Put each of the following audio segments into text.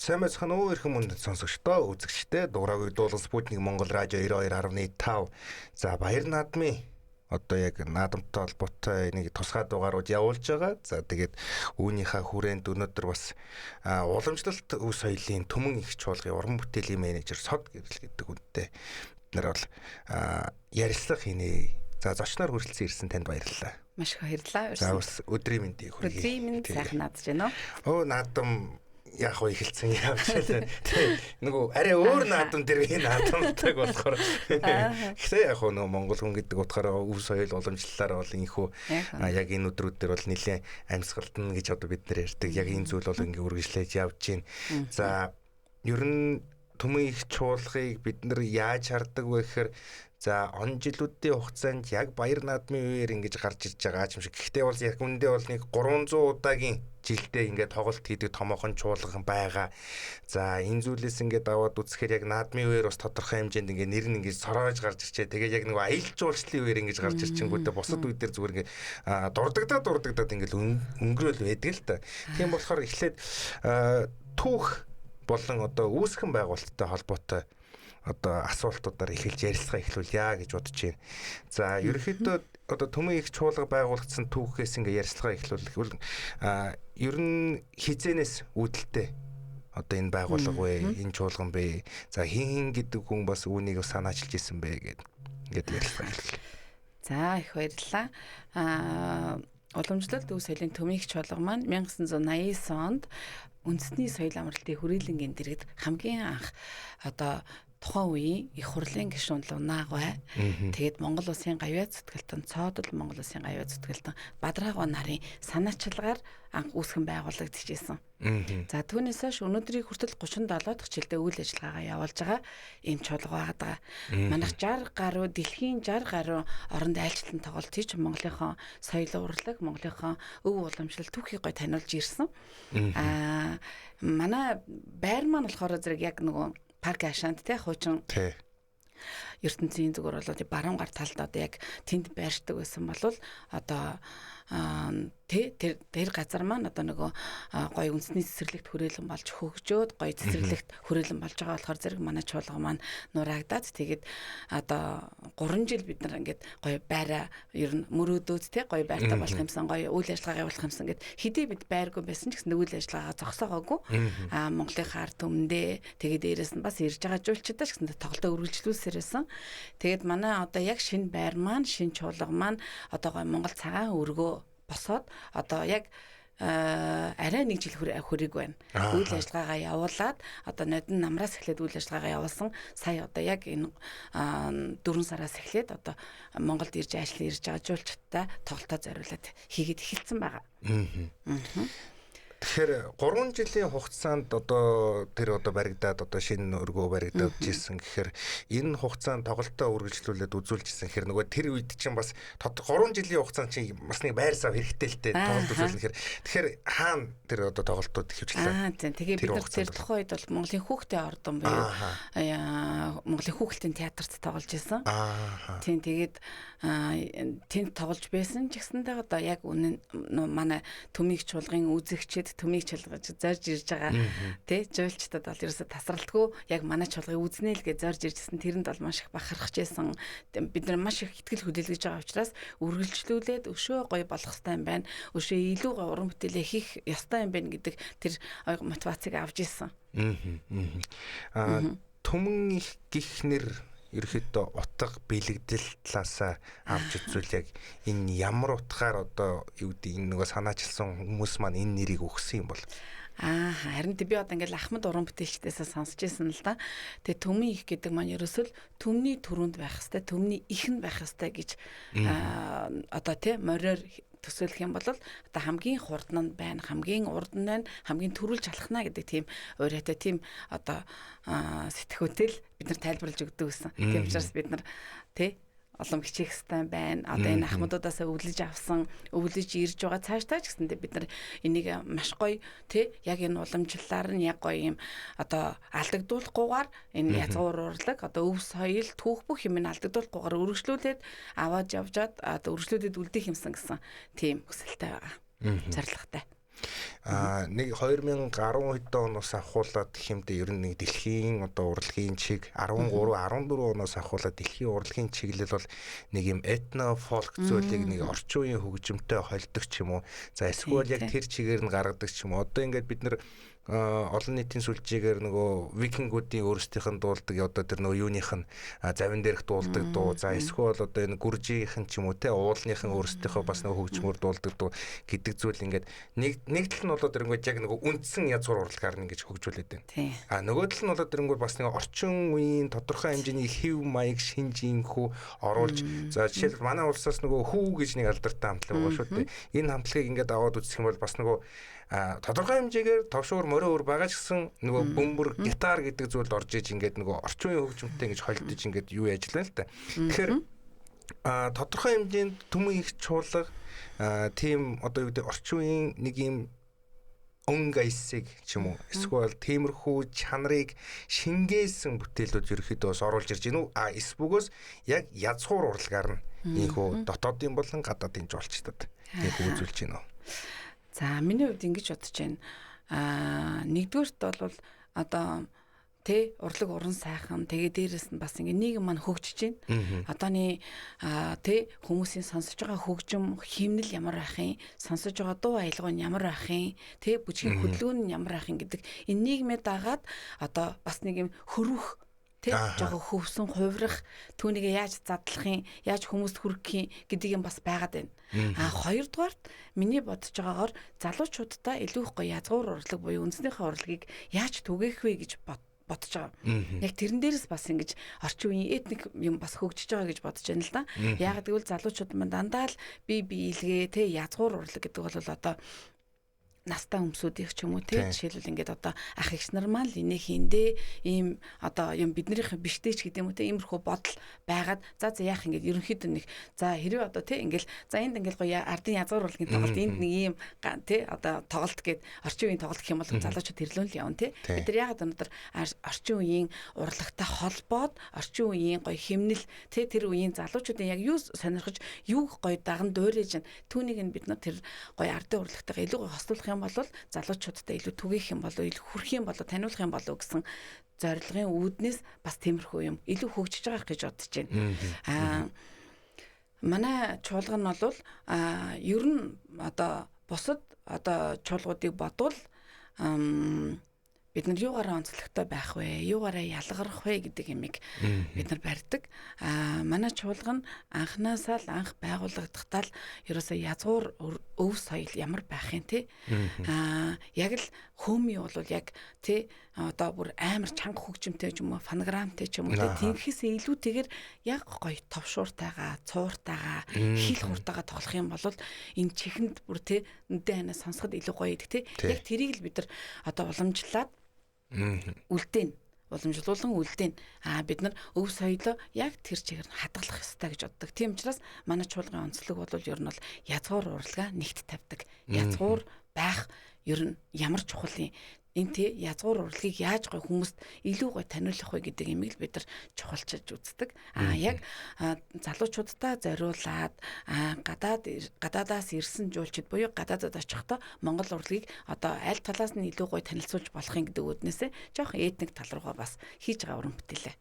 Сайн байцгаана уу эрхэм мөндөд сонсогчдоо, үзэгчдээ дугаарыг дуулан Спутник Монгол радио 92.5. За баяр наадмын одоо яг наадамтай холбоотой нэг тусгай дугаарууд явуулж байгаа. За тэгээд үүнийхээ хүрээнд өнөөдөр бас уламжлалт өв соёлын Түмэн их чуулгын уран бүтээлийн менежер Сод Гэрэл гэдэг үнэтэй бид нар бол ярилцлага хийнэ. За зочноор хүрэлцэн ирсэн танд баярлалаа. Маш их баярлалаа. За бас өдрийн мэндийг хүргэе. Өдрийн мэнд сайхан наадж байна уу? Наадам яг уу эхэлсэн явж байна. Нөгөө арай өөр наадам дээр энэ наадамтайг болохоор. Гэхдээ яг нөгөө Монгол хүн гэдэг утгаараа өв соёл уламжлалаар бол инхүү яг энэ өдрүүд дээр бол нэлээд амьсгалтна гэж одоо бид нэр ярьдаг. Яг энэ зүйл бол ингээ үргэлжлэж явж байна. За ер нь Түмэн их чуулгыг бид нар яаж хардаг вэ гэхээр за он жилүүдийн хугацаанд яг баяр наадмын үеэр ингэж гарч ирж байгаа юм шиг. Гэхдээ бол яг үндэ бол нэг 300 удаагийн жилдээ ингээд тоглолт хийдэг томоохон чуулган байгаа. За энэ зүйлээс ингээд аваад үзэхээр яг наадмын үеэр бас тодорхой хэмжээнд ингээд нэр нь ингээд сороож гарч ирчээ. Тэгээд яг нэг аялал жуулчлалын үеэр ингэж гарч ирчингүүтээ бусад үед дээр зүгээр ингээд дурдагдаад ингээд өнгөрөөл байдаг л та. Тийм болохоор эхлээд түүх болон одоо үүсгэн байгуулалттай холбоотой одоо асуултуудаар эхэлж ярилцлага эхлүүлъя гэж бодож байна. За ерөнхийдөө одоо Түмэн их чуулга байгуулагдсан түүхээс ингээ ярилцлага эхлүүлэх ер нь хизэнээс үүдэлтэй одоо энэ байгууллага вэ, энэ чуулган бэ. За хин гэдэг хүн бас үүнийг санаачилж исэн бэ гэдэг ярилцлага эхлүүлээ. За их баярлалаа. Уламжлалт өв соёлын Түмэн их чуулга маань 1989 онд үндэсний соёл амралтын хүрээлэнгийн дэргэд хамгийн анх одоо тухайн үеийн их хурлын гишүүн Лунагвай тэгээд Монгол Улсын гавьяа зүтгэлтэн цоодол Монгол Улсын гавьяа зүтгэлтэн Бадрагва нарын санаачилгаар анх үүсгэн байгуулагдчихжээ. За түүнээс хойш өнөөдрийг хүртэл 37 дахь жилдээ үйл ажиллагаагаа явуулж байгаа ийм чуулга байгаа. Манайх 60 гаруй дэлхийн 60 гаруй оронд айлчлалын тоглолт хийж Монголынхон соёл урлаг, Монголынхон өв уламжлалт түүхийг гой таниулж ирсэн. Манай байр маань болохоор зэрэг яг нөгөө парк ашаанд те хуучин ертөнцийн зүгээр болоод баруун гар талд одоо яг тэнд байршдаг байсан бол одоо тэр газар маань одоо нөгөө гой үндэсний цэцэрлэгт хүрээлэн болж хөгжөөд гой цэцэрлэгт хүрээлэн болж байгаа болохоор зэрэг манай чуулга маань нураагдаад тэгээд одоо 3 жил бид нар ингээд гой байраа ер нь мөрөөдөөд те гой байртаа болох юмсан гой үйл ажиллагаа явуулах юмсан гэд хэдий бид байргүй байсан ч гэсэн үйл ажиллагаа зогсоогоогүй Монголынхаа ард түмэндээ тэгээд дээрэс нь бас ирж байгаа жуулчдаа ч гэсэн тоглолтоо үргэлжлүүлсээрсэн. Тэгээд манай одоо яг шинэ байр маань шинэ чуулга маань одоо гой Монгол цагаан өргөө босоод одоо яг арай 1 жил хүрэг байна. Үйл ажиллагаагаа явуулаад одоо нодон намраас эхлээд үйл ажиллагаагаа явуулсан. Сая одоо яг энэ 4 сараас эхлээд одоо Монголд ирж ажиллаж ирж байгаа жуулчдаа тоглолтоо зориулаад хийгээд эхэлсэн байгаа. Тэгэхээр 3 жилийн хугацаанд одоо тэр одоо баригдаад одоо шинэ өргөө баригдаад жисэн гэхээр энэ хугацаанд тоглолтоо үргэлжлүүлээд үзүүлжсэн гэхээр нөгөө тэр үед чинь бас 3 жилийн хугацаанд чинь бас нэг байр сав хэрэгтэй л дээ тоглолт үзүүлнэ гэхээр тэгэхээр хаана тэр одоо тоглолтууд хэвчлээ. Тэгээ бид нар тэр тухайн үед бол Монголын хүүхдийн ордон буюу Монголын хүүхдийн театрт тоглож исэн. Тийм тэгээд тэнд тоглож байсан ч гэсэндээ одоо яг үнэн манай Түмэн их чуулгын үзэгчид Түмэн чуулгаж зорж ирж байгаа тий жуулчдад бол ерөөсө тасралтгүй яг манай чуулгыг үзнэ л гэж зорж иржсэн тэрэнд бол маш их бахархаж байсан. Бид нар маш их ихтгэл хөдөлгөж байгаа учраас үргэлжлүүлээд өшөө гоё болох хэрэгтэй юм байна. Өшөө илүү гоё уран бүтээлээ хийх ёстой юм байна гэдэг тэр мотивацийг авч ирсэн. Түмэн их гих нэр ерөөхдөө утга бэлэгдэл талаасаа авч үзвэл яг энэ ямар утгаар одоо юу гэдэг энэ нөгөө санаачилсан хүмүүс маань энэ нэрийг өгсөн юм бол харин би одоо ингээл Ахмад уран бүтээлчдээсээ сонсч ирсэн л да. Тэгээ Түмэн их гэдэг маань ерөөсөл төмний түрүүнд байх хэвээр, төмний ихэнд байх хэвээр гэж одоо тий мориор төсөөлөх юм бол одоо хамгийн хурдан нь байна, хамгийн урд нь байна, хамгийн төрүүлж алхна гэдэг тийм өөрөөтэй тийм одоо сэтгүүтэл бид нар тайлбарлаж өгдөг гэсэн. Тийм учраас бид нар тий олон хичээх хэвээр байна. Одоо энэ ахмадуудаас өвлөж авсан, өвлөж ирж байгаа цаашдаа ч гэсэндээ бид нар энийг маш гоё тий яг энэ уламжлалаар нь яг гоё юм одоо алдагдуулахгүйгээр энэ язгуур урлаг одоо өв соёл түүх бүх юм нь алдагдуулахгүйгээр өргөжлүүлээд аваад явжаад одоо өргөжлүүлээд үлдээх юмсан гэсэн тийм хүсэлтэй байгаа. Зорилготой. Нэг 2010 оноос ахуулаад хэмдэ ер нь нэг дэлхийн одоо урлагийн чиг 13 14 оноос ахуулаад дэлхийн урлагийн чиглэл бол нэг юм этно фолк зүйлийг нэг орчин үеийн хөгжимтэй холдог ч юм уу. За эсвэл яг тэр чигээр нь гаргадаг ч юм уу. Одоо ингээд бид нар олон нийтийн сүлжээгээр нөгөө викингуудын өөрсдийнх нь дуулдаг одоо тэр нөгөө юуных нь завин дээрх дуулдаг дуу. За эсвэл одоо энэ гүржийнх нь ч юм уу те уулынх нь өөрсдийнхөө бас нөгөө хөгжмөр дуулдаг дуу гэдэг зүйл ингээд нэг тал нь болоод ирэнгүүт яг нөгөө үндсэн язгуур урлагаар нь ингэж хөгжүүлээд байна. Нөгөө тал нь болоод ирэнгүүт бас нэг орчин үеийн тодорхой хэмжээний хэв маяг шинжийнхүү оруулж за жишээлбэл манай улсаас нөгөө хүү гэж нэг алдартай хамтлаг байгаа шүү дээ. Энэ хамтлагийг ингээд аваад үзэх юм бол бас нөгөө тодорхой хэмжээгээр товшуур морин өр байгаа ч гэсэн нөгөө бөмбөр гитар гэдэг зүйлд орж иж ингээд нөгөө орчин үеийн хөгжмөнтэй ингэж холдож ингээд юу яаж лээ л та. Тэгэхээр тодорхой хэмжээнд түмэн их чуулга тийм одоо юу гэдэг орчин үеийн нэг юм өнгөйсийг ч юм уу эсвэл тиймэрхүү чанарыг шингээсэн бүтээлүүд ерөөхдөө оруулж ирж гинүү. Эсбүгөөс яг язгуур урлагаар нь ийхүү дотоодын болон гадаадын жуулчдад тийх үзүүлж гинүү. За миний хувьд ингэж бодож байна. Нэгдүгээрт бол одоо урлаг уран сайхан тэгээ дээрэс нь бас ингээ нийгэм маань хөгжиж байна. Одооний хүмүүсийн сонсож байгаа хөгжим химнэл ямар байх юм, сонсож байгаа дуу аялгаа нь ямар байх юм, бүжгийн хөдөлгөөн нь ямар байх юм гэдэг энэ нийгмээ дагаад одоо бас нэг юм хөрвөх жоохон хөвсөн хувирах түүнийг яаж задлах юм, яаж хүмүүст хүргэх юм гэдэг юм бас байгаад байна. Хоёрдугаарт миний бодож байгаагаар залуучуудаа илүү их гоё язгуур урлаг буюу үндснийхээ урлагийг яаж түгээх вэ гэж бодож байгаа. Яг тэрэн дээрээс бас ингэж орчин үеийн этник юм бас хөгжиж байгаа гэж бодож байна л да. Яг гэвэл залуучууд маань дандаа л бие биелгээ язгуур урлаг гэдэг бол одоо настай хүмүүсүүдийнх ч юм уу жишээлбэл ингээд одоо ах эгч нар маань л энийг хийндээ ийм одоо юм биднийх биштэй ч гэдэг юм уу иймэрхүү бодол байгаад за яах ингээд ерөнхийдөө нэг за хэрвээ одоо ингээл за энд ингээл гоё ардын язгуур урлагийн тоглолт энд нэг ийм одоо тоглолт гээд орчин үеийн тоглолт гэх юм бол залуучууд тэрлүүн л явна бид нар ягаад өнөөдөр орчин үеийн урлагтай холбоод орчин үеийн гоё хэмнэл тэр үеийн залуучуудын яг юу сонирхож юу гоё даган дуурайж байна түүнийг нь бид нар тэр гоё ардын урлагтайгаа илүү гоё хослуулах бол залуучуудтай илүү түгээх юм болов илүү хүрх юм болов таниулах юм болов гэсэн зорилгын үүднээс бас тиймэрхүү юм илүү хөгжиж байгаа гэж бодож байна. Манай чуулга нь бол ер нь одоо бусад одоо чуулгуудыг бодвол бид нар юугаараа онцлогтой байх вэ? Юугаараа ялгарх вэ гэдэг юмыг бид нар барьдаг. Манай чуулга нь анхнаасаа л анх байгуулагдахтаа л ерөөсөө язгуур өв соёл ямар байх юм яг л хөөми бол яг одоо бүр амар чанга хөгжимтэй ч юм уу фонограмтай ч юм уу тиймхээсээ илүүтэйгээр яг гоё товшууртайгаа цууртайгаа хил хуртайгаа тоглох юм бол энэ чихэнд бүр нүдэн ханаа сонсоход илүү гоё идэх яг тэрийг л бид нар одоо уламжлаад уламжлуулан үлдээн бид нар өв соёлоо яг тэр чигээр нь хадгалах ёстой гэж боддог. Тийм учраас манай чуулгын онцлог бол ер нь бол язгуур урлагаа нэгт тавьдаг. Язгуур байх ер нь ямар чухал юм энэ язгуур урлагийг яаж гоё хүмүүст илүү гоё таниулах вэ гэдэг юмыг л бид нар чухалчилж үздэг. Яг залуучуудаа зориулаад гадаадаас ирсэн жуулчид буюу гадаадад очихдоо Монгол урлагийг одоо аль талаас нь илүү гоё танилцуулж болохын гэдэг үүднээсээ жоохон этник тал руугаа бас хийж байгаа уран бүтээлээ.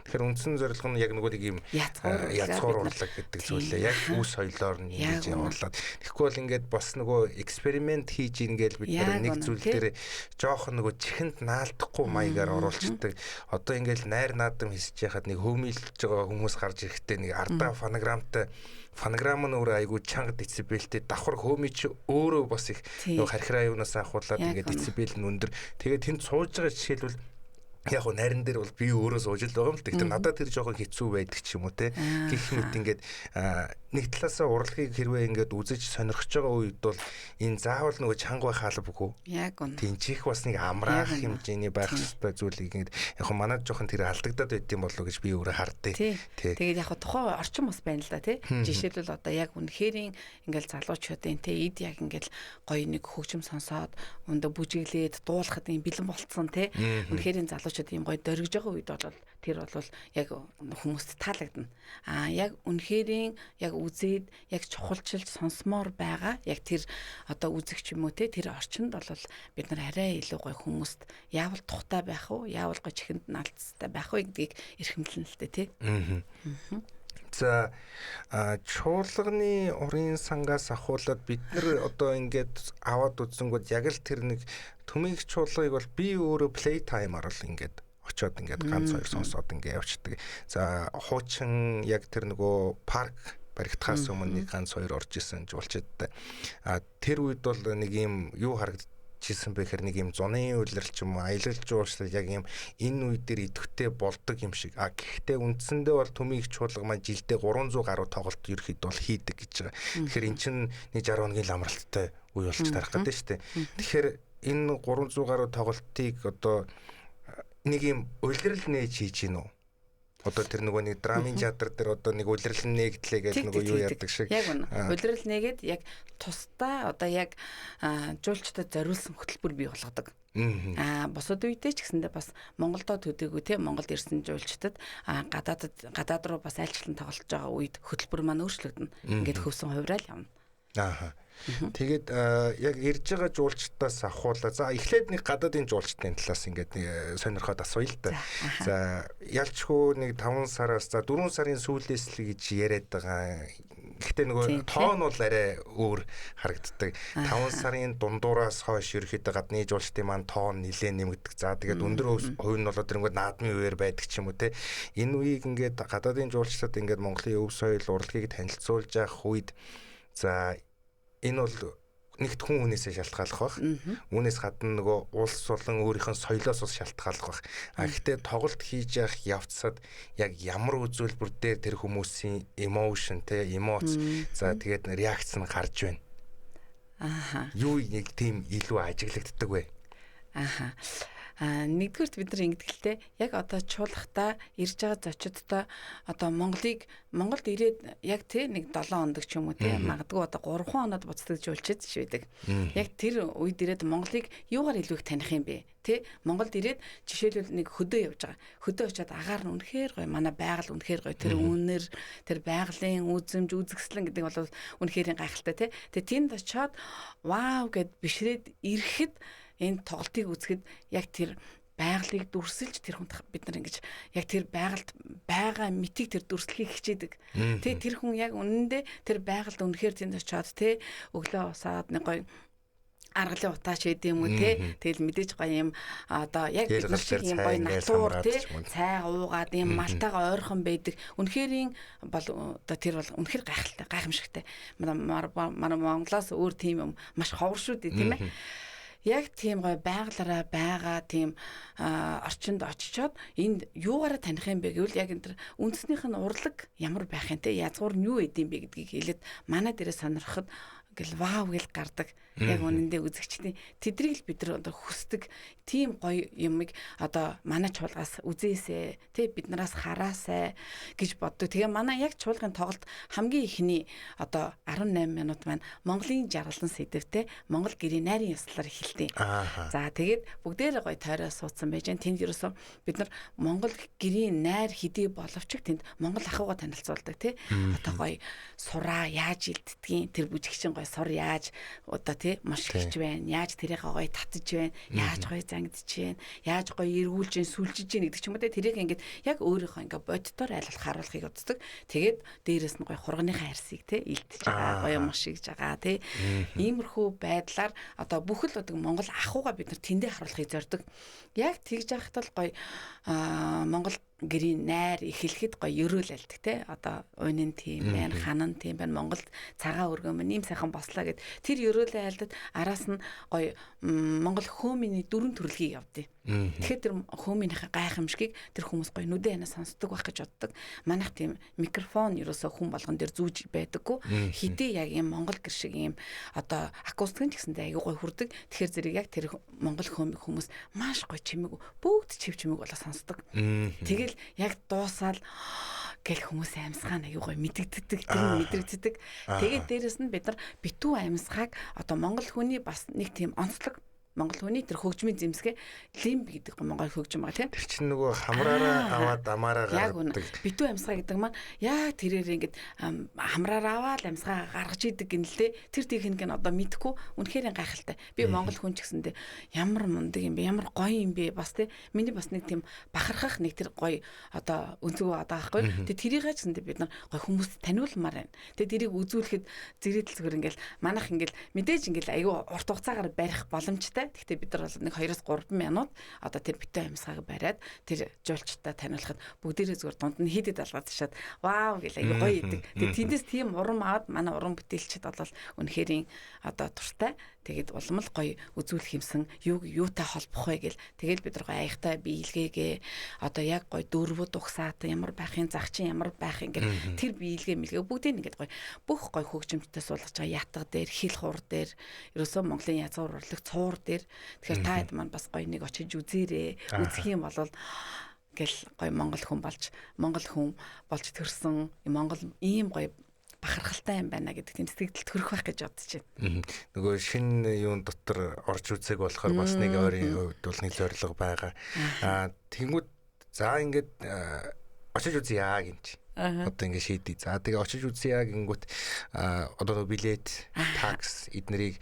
Тэгэхээр үндсэн зорилго нь яг нөгөө нэг юм язгуур урлаг гэдэг зүйлээ яг үе соёлоор нь хийж явуулаад тэгэхгүй бол ингээд бас нөгөө эксперимент хийж ингээл бид нэг зүйл дээр жоохон нөгөө чихэнд наалдахгүй маягаар оруулцдаг. Одоо ингээл найр наадам хийсэж яхад нэг хөмөөлж байгаа хүмүүс гарч ирэхдээ нэг ардаа фонограм нь өөрөө айгүй чанга децибелтэй давхар хөөми чи өөрөө бас их нөгөө хархираа юунаас ахуулаад ингээд децибел нь өндөр. Тэгээд тэнд сууж байгаа жишээлбэл яг нь нарийн дээр бол би өөрөө сууж л байгаа юм л. Тэгэхээр надад тэр жоохон хэцүү байдаг ч юм уу те. Гэх мэт ингээд нэг талаасаа урлагийг хэрвээ ингээд үзэж сонирхож байгаа үед бол энэ заавал нөгөө чанга байх албагүй. Яг үнэ. Тинчих бас нэг амраах хэмжээний байх ёстой зүйлийг ингээд яг манад жоохон тэр алдагдаад байт юм болов уу гэж би өөрөө харддаг. Тэгээд яг тухайн орчин бас байна л да те. Жишээлбэл одоо яг үнэхэрийн ингээд залуучуудын те эд яг ингээд гоё нэг хөгжим сонсоод өндө бүжиглээд дуулахад юм бэлэн болцсон те. Үнэхэрийн залуучууд ийм гоё дөргиж байгаа үед бол тэр бол яг хүмүүст таалагдана. Яг үнэхэрийн яг үзээд яг чухалчилж сонсомоор байгаа яг тэр одоо үзэгч юм уу те тэр орчинд бол бид нар арай илүү гоё хүмүүст яавал тухтай байх уу, яавал гоё чихэнд наалцтай байх уу гэдгийг эрхэмлэн л дээ те. За чуулганы урын сангаас ахуулаад бид нар одоо ингээд аваад үзэнгүүд яг л тэр нэг төмийг чуулгыг бол би өөрөө play time-аар л ингээд очиод ингээд ганц хоёр сонсоод ингээд явчихдаг. За хуучин яг тэр нөгөө парк баригдахаас өмнө нэг ганц хоёр орж исэн жуулчдтай. Тэр үед бол нэг юм юу харагдчихсан бэхээр нэг юм зуны үйлрэл ч юм уу аялал жуулчлал яг юм энэ үе дээр идэвхтэй болдог юм шиг. Гэхдээ үндсэндээ бол төмийг чуулга маань жилдээ 300 гаруй тоглолт ерөөхдөө бол хийдэг гэж байгаа. Тэгэхээр эн чинь нэг 60 хоногийн ламралттай үе болж тарах гэдэг шүү дээ. Тэгэхээр энэ 300 гаруй тоглолтыг одоо нэг юм улирал нээж хийж гин үү? Одоо тэр нөгөө нэг драмын театр дээр одоо нэг улирал нээгдлээ гэдэг нөгөө юу яадаг шиг. Яг үнэ. Улирал нээгээд яг тусдаа одоо яг жуулчдад зориулсан хөтөлбөр бий болгодог. Бусад үедээ ч гэсэндээ бас Монголдо төдийгүй те Монголд ирсэн жуулчдад гадаад руу бас айлчлан тоглож байгаа үед хөтөлбөр маань өөрчлөгдөнө. Ингээд хөвсөн хувьраал явна. Тэгээд яг ирж байгаа жуулчдаас ахуулаа. За эхлээд нэг гадаадын жуулчдын талаас ингээд сонирхоод асууя л да. За ялчгүй нэг 5 сараас за 4 сарын сүүлээс л гэж яриад байгаа. Гэхдээ нөгөө тоон бол арай өөр харагддаг. 5 сарын дундуураас хойш ерөөхдөө гадны жуулчдын маань тоон нэлээд нэмэгдэх. За тэгээд өндөр хувь нь болоод тэрнгүүд наадмын үеэр байдаг ч юм уу те. Энэ үеийг ингээд гадаадын жуулчдад ингээд Монголын өв соёл урлагийг танилцуулж явах үед за энэ бол нэгт хүнээсээ шалтгааллах бах. Үүнээс гадна нөгөө улс болон өөрийнх нь соёлоос бас шалтгааллах бах. Гэхдээ тоглолт хийж явах явцад яг ямар үзүүлбэр дээр тэр хүмүүсийн emotion те эмоц за тэгээд реакц нь гарч байна. Юу нэг тийм илүү ажиглагддаг вэ? Нэгдүгээрт бид нар ингэдэгтэй яг одоо чуулгахтаа ирж байгаа зочидтой одоо Монголд ирээд яг тий нэг 7 хоног ч юм уу тий магадгүй одоо 3 хоноод буцдаг жуулчид ч байдаг. Яг тэр үед ирээд Монголыг юугаар илүү их таних юм бэ? Тий Монголд ирээд жишээлбэл нэг хөдөө явж байгаа. Хөдөө очиод агаар нь үнэхээр гоё, манай байгаль үнэхээр гоё. Тэр үнээр тэр байгалийн үзэмж үзэгслэн гэдэг бол үнэхээр гайхалтай тий. Тэгээ тэнд очиод вау гэд бишрээд ирэхэд энэ тоглолтыг үзэхэд яг тэр байгалыг дүрсэлж тэр хүнд бид нар ингэж яг тэр байгальд байгаа мэтийг тэр дүрслэхийг хичээдэг. Тэгээ тэр хүн яг үнэндээ тэр байгальд үнэхээр тэнд очиод те өглөө усаад нэг гоё аргалын утаач гэдэг юм уу те тэгэл мэдээж гоё юм одоо яг бид нар шиг юм гоё натур те цай уугаад юм малтайгаа ойрхон байдаг. Үнэхэрийн бол одоо тэр бол үнэхэр гайхамшигтай. Монголоос өөр тийм юм маш ховор шүү дээ тийм ээ. Яг тийм гоё байгалаараа байгаа тийм орчинд очичоод энд юугаараа таних юм бэ гэвэл яг энэ үндэснийх нь урлаг ямар байх юм те язгуур нь юу эдэм бэ гэдгийг хэлээд манай дээрээ сонирхоход гэл вау гэл гардаг. Яг үнэндээ үзэгчдийн тэдрийг л бид нар одоо хүсдэг тийм гоё юмыг одоо манай чуулгаас үзээсэй тий бид нараас хараасай гэж боддог. Тэгээ манай яг чуулгын тоглолт хамгийн ихний одоо 18 минут маань Монголын жаргалан сэдвтэй Монгол гэрийн найрын ёслолоор эхэлтий. За тэгээд бүгдээрээ гоё тойроо суудсан байж гэн тэнд ерөөсөө бид нар Монгол гэрийн найр хэдий боловч тэнд Монгол ахуйгаа танилцуулдаг тий. Одоо гоё сураа яаж илтдгийг тэр бүжигчин гоё сур яаж одоо тий маш хич байна. Яаж тэрийг гоё татж байна. Яаж гоё зангидж байна. Яаж гоё эргүүлж байна, сүлжиж байна гэдэг ч юм уу те тэрийг ингээд яг өөрийнхөө ингээд боддоор айлуулах харуулахыг үздэг. Тэгээд дээрэс нь гоё хургийнхаа арсыг те илтж байгаа, гоё машигж байгаа те. Иймэрхүү байдлаар одоо бүхэл одоо Монгол ахуйгаа бид нар тэндээ харуулахыг зорддог. Яг тэгж яхад л гоё Монгол гэрийн найр эхлэхэд гоё ерөөл айлдаг те одоо уйнын тийм байна ханан тийм байна Монголд цагаан өргөн ийм сайхан бослоо гэд тэр ерөөлөө айлдад араас нь гоё Монгол хөөмийн дөрвөн төрөлхийг явдیں۔ Тэгэхээр тэр хөөмийнхээ гайхамшигыг тэр хүмүүс гоё нүдэн ханаа сонсдог байх гэж боддог. Манайх тийм микрофон ерөөсөө хүн болгон дээр зүүж байдаггүй. Хэдий яг ийм Монгол гэр шиг ийм одоо акустик ч гэсэндээ аягүй гоё хүрдэг. Тэгэхээр зэрэг яг тэр Монгол хөөмийг хүмүүс маш гоё чимээг бүгд чив чимээг болоо сонсдог. Тэгэл яг дуусаал гэл хүмүүсийн амьсгаа аягүй гоё мэдэгддэг, тэр мэдрэгддэг. Тэгээд дээрэс нь бид нар битүү амьсгааг одоо Монгол хүний бас нэг тийм онцлог Монгол хүний тэр хөгжмийн зэмсгээ лимб гэдэг Монгол хөгжим байгаа тийм. Тэр чинь нөгөө хамраараа аваад амаараа гаргадаг. Битүү амьсгаа гэдэг маань яг тэрээр ингээд хамраараа аваад амьсгаа гаргаж идэг гинэлтэй. Тэр техник нь одоо мэдэхгүй үнэхээр гайхалтай. Би Монгол хүн ч гэсэндээ ямар мундаг юм бэ? Ямар гоё юм бэ? Бас тийм миний бас нэг тийм бахархах нэг тэр гоё одоо өнцгөө одоо аахгүй. Тэгээ тэрийг ч гэсэндээ бид нар гоё хүмүүст таниулмаар байна. Тэгээ тэрийг үзүүлэхэд зэрэгдэл зүгээр ингээл манайх ингээл мэдээж ингээл аюу урт хугацаагаар барих боломжтой. Гэхдээ бид нар бол нэг 2-3 минут одоо тэр битүү амьсгааг бариад тэр жуулчтай таниулахад бүгдээрээ зүгээр дунд нь хийдэд алгаад ташаад вау гэл аюу гоё идэг. Тэгээ тэндээс тийм урам аваад манай уран бүтээлчд бол үнэхэрийн одоо туртай. Тэгээд улам л гоё үзүүлэх юмсан юутай холбох вэ гэл тэгэл бид нар гоё аягтай биелгээгээ одоо яг гоё дөрвөд угсаатай ямар байхын зах чинь ямар байх ингээд тэр биелгээ мэлгээ бүгдийг ингээд гоё бүх гоё хөгжимчтэй суулгаж байгаа ятга дээр хил хуур дээр ерөөсөө Монголын язгуур урлаг цуур дээр тэгэхээр та хэд маань бас гоё нэг очиж үзээрэй үзэх юм бол гэл гоё монгол хүн болж төрсөн Монгол ийм гоё бахархалтай юм байна гэдэг тийм сэтгэл төрөх байх гэж бодож байна. Нөгөө шинэ юун дотор орж үзэх болохоор бас нэг ойрын хувьд бол нэг зорилго байгаа. Тэнгүүд за ингээд очиж үзье яа гинж. Одоо ингээд шийдээ. За тэгээ очиж үзье яа гингүүт одоо билет, такс эднэрийг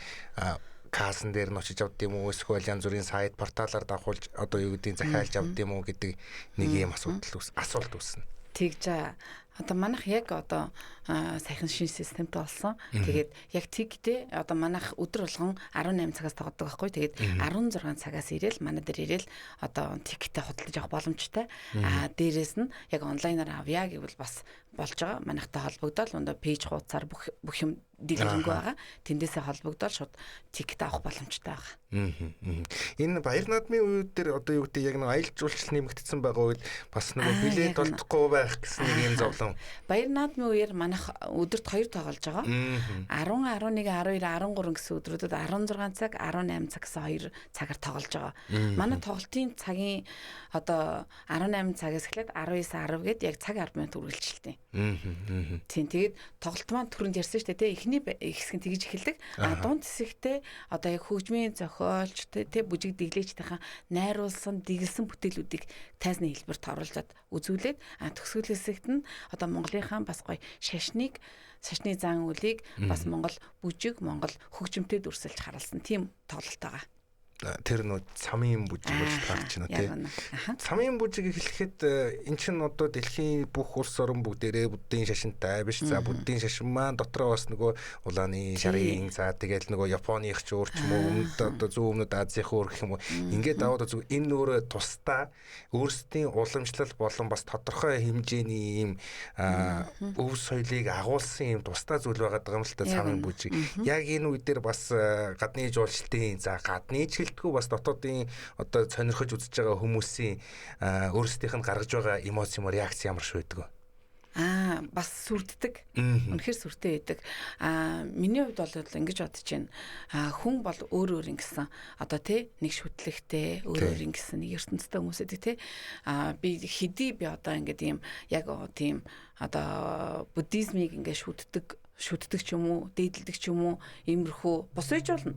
кассан дээр нь очиж авд юм уу эсвэл янз бүрийн сайт порталаар давхуулж одоо юу гэдгийг захиалж авд юм уу гэдэг нэг юм асуулт үүснэ. Тэгж одоо манайх яг одоо сайхан шинэ системтэй болсон. Тэгээд яг тэгтээ одоо манайх өдөр болгон 18 цагаас тоглодог байхгүй. Тэгээд 16 цагаас ирээл манай дээр ирээл одоо тиктэй худалдаж авах боломжтой. Дээрээс нь яг онлайнаар авъя гэвэл бас болж байгаа. Манайхтай холбогдоод өндөө пэйж хуудасаар бүх юм дийлэнгүй байгаа. Тэндээсээ холбогдоод шууд тиктэй авах боломжтой байгаа. Энэ баяр наадмын үед дээр одоо юу гэдэг яг нэг аялал жуулчлал нэмэгдсэн байгаа үед бас нэг билет олдохгүй байх гэсэн нэг юм зовлон. Баяр наадмын үеэр манайх өдөрт 2 тоглож байгаа. 10, 11, 12, 13 гэсэн өдрүүдэд 16 цаг, 18 цаг гэсэн 2 цагаар тоглож байгаа. Манай тоглолтын цагийн одоо 18 цагаас эхлээд 19:10 гээд яг цаг 10 минут үргэлжилтийн. Тийм тэгээд тоглолт маань түрүүнд ярьсан шүү дээ. Эхний хэсэг нь тэгж эхэлдэг. Дунд хэсэгтээ одоо яг хөгжмийн зохиолч тэ бүжиг дэглэгчдийн найруулсан дэглэсэн бүтээлүүдийг тайзны хэлбэрт оруулаад үзүүлээд төгсгөл хэсэгт нь одоо Монголынхаа бас гоё шашны зан үлийг бас Монгол бүжиг, Монгол хөгжимтэй дүрсэлж харуулсан тийм тоглолт байгаа. Тэр нөө цамын бүжиг болж таарч байна тий. Цамын бүжиг эхлэхэд эн чинь одоо дэлхийн бүх улс орн бүгдээрээ буддийн шашинтай биш. За буддийн шашин маань дотроо бас нөгөө улааны шарын за тэгэл нөгөө Японых ч өөр ч юм уу өмнөд одоо зөв өмнөд Азийн өөр гэх юм уу ингээд даваад зүг энэ өөрөө тусдаа өөрсдийн уламжлал болон бас тодорхой хэмжээний ийм өв соёлыг агуулсан юм тусдаа зүйл байгаа юм л та цамын бүжиг. Яг энэ үе дээр бас гадны жуулчлалтын за гадны тгүү бас дотоодын одоо сонирхож үзэж байгаа хүмүүсийн өөрсдийнх нь гаргаж байгаа эмоц юм реакц ямар ш байдаг вэ? Бас сүрддэг. Үнэхээр сүртэй байдаг. Миний хувьд бол ингэж бодож байна. Хүн бол өөр ингэсэн одоо тий нэг шүтлэгтэй өөр ингэсэн нэг ертөнцтэй хүмүүс байдаг тий. Би хэдий би одоо ингээд ийм яг тийм одоо буддизмыг ингээд шүтдэг ч юм уу, дээдэлдэг ч юм уу, иймэрхүү босож болно.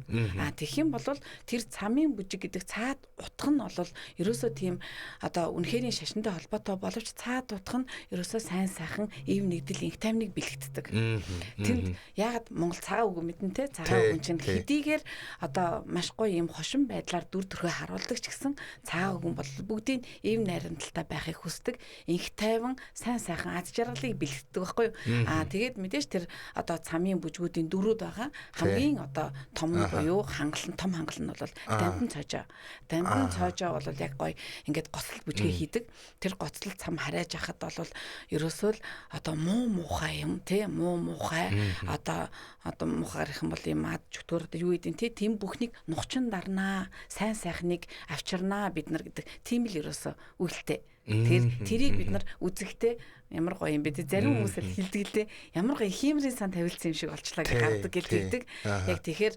Тэгэх юм бол тэр цамын бүжиг гэдэг цаад утга нь бол ерөөсөө тийм одоо үнэхэрийн шашинтай холбоотой боловч цаад утга нь ерөөсөө сайн сайхан ив нэгдэл инх таймныг бэлэгддэг. Тэнд ягаад Монгол цагаан үг мэдэнтэй цагаан үг чинь хэдийгээр одоо маш гоё юм хошин байдлаар дүр төрхөө харуулдаг ч гэсэн цагаан үг бол бүгдийн ив найрамдалтай байхыг хүсдэг. Инх тайван сайн сайхан аз жаргалыг бэлэгддэг байхгүй юу? Тэгээд мэдээж тэр одоо цамын бүжгүүдийн дөрүүд байгаа. Хамгийн одоо том буюу том хангалан нь бол дампан цоожоо. Дампан цоожоо бол яг гоё ингээд гоцлол бүжгээ хийдэг. Тэр гоцлол цам харайж хахад бол ерөөсөө л одоо муухай юм тий муухай одоо муухай гэх юм бол юм ад чөтгөр одоо юу гэдэг тий тийм бүхнийг нухчин дарнаа сайн сайхныг авчирнаа бид нар гэдэг тийм л ерөөсөө үгэлтэй. Тэрийг бид нар үзэхдээ ямар гоё юм бэ те зарим хүмүүс л хилдэгдээ ямар гоё хиймрийн сан тавилсан юм шиг болчлаа гэж гардаг гэл хэлдэг. Яг тэгэхээр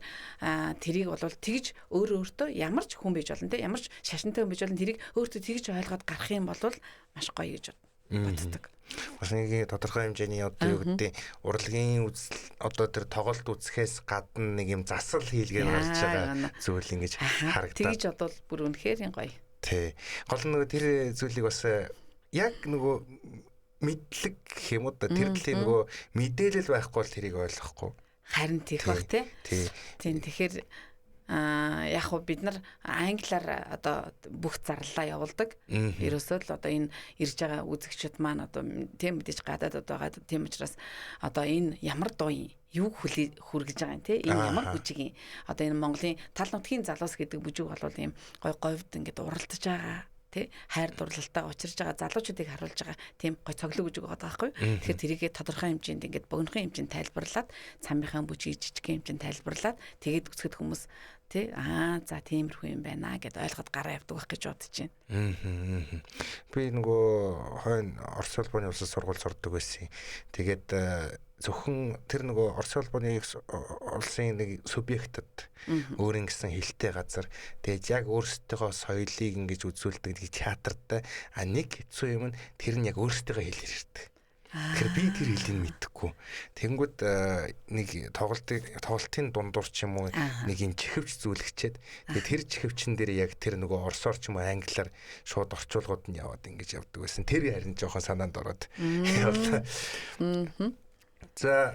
тэрийг бол тэгж өөртөө ямар ч хүн байж болно те ямар ч шашинтай хүн байж болно тэрийг өөртөө тэгж ойлгоод гарах юм бол маш гоё гэж байна. боддог. Бас нэг тодорхой хэмжээний одоо юу гэдэг урлагийн үзэл одоо тэр тоглолт үзэхээс гадна нэг юм засал хийлгээр гарч байгаа зүйл ингэж харагдаад. Тэгж бодвол бүр үнэхээр гоё. Тий. Гол нь нөгөө тэр зүйлийг бас яг нөгөө мэдлэг гэх юм уу тэр төлөй нөгөө мэдээлэл байхгүй бол тэрийг ойлгохгүй. Харин тийх бах тий. Тийм тэгэхээр яг хөө бид нар англиар одоо бүх зарлалаа явуулдаг. Ерөөсөө л одоо энэ ирж байгаа үзэгчид маань одоо тийм мэдээж гадаадд байгаа. Тийм учраас одоо энэ ямар дуу юу хүргэж байгаа юм те энэ ямар бүжиг юм одоо энэ Монголын тал нутгийн залуус гэдэг бүжиг бол ийм гой говьд ингээд уралдаж байгаа тий хайр дурлалтаа учирж байгаа залуучуудыг харуулж байгаа тийм гой цоглог бүжиг байгаа байхгүй. Тэгэхээр тэрийгээ тодорхой хэмжээнд ингээд богинохын хэмжээнд тайлбарлаад цамынхаа бүжиг жижигхэн хэмжээнд тайлбарлаад тэгээд үзэхэд хүмүүс тий за тиймэрхүү юм байна гэд ойлгоод гараа явдаг байх гэж бодож байна. Би нөгөө хойно Орос улбаны улсад сургууль сурдаг байсан. Тэгээд зөвхөн тэр нөгөө Орос улбаны улсын нэг субъектэд өөрийн гэсэн хэлтэй газар тэгээд яг өөрсдийнхөө соёлыг ингэж үзүүлдэг нэг театртай нэг хэцүү юм нь тэр нь яг өөрсдийнхөө хэлээр ирдэг. Тэгэхээр би тэр хэлийг мэдэхгүй. Тэнгүүд нэг тоглолтын дундуур ч юм уу нэг юм чихвч зүйлгчээд тэгээд тэр чихвчин дээр яг тэр нөгөө орсоор ч юм уу англиар шууд орчуулгууд нь яваад ингэж явдаг байсан. Тэр харин жоохон санаанд ороод явлаа. За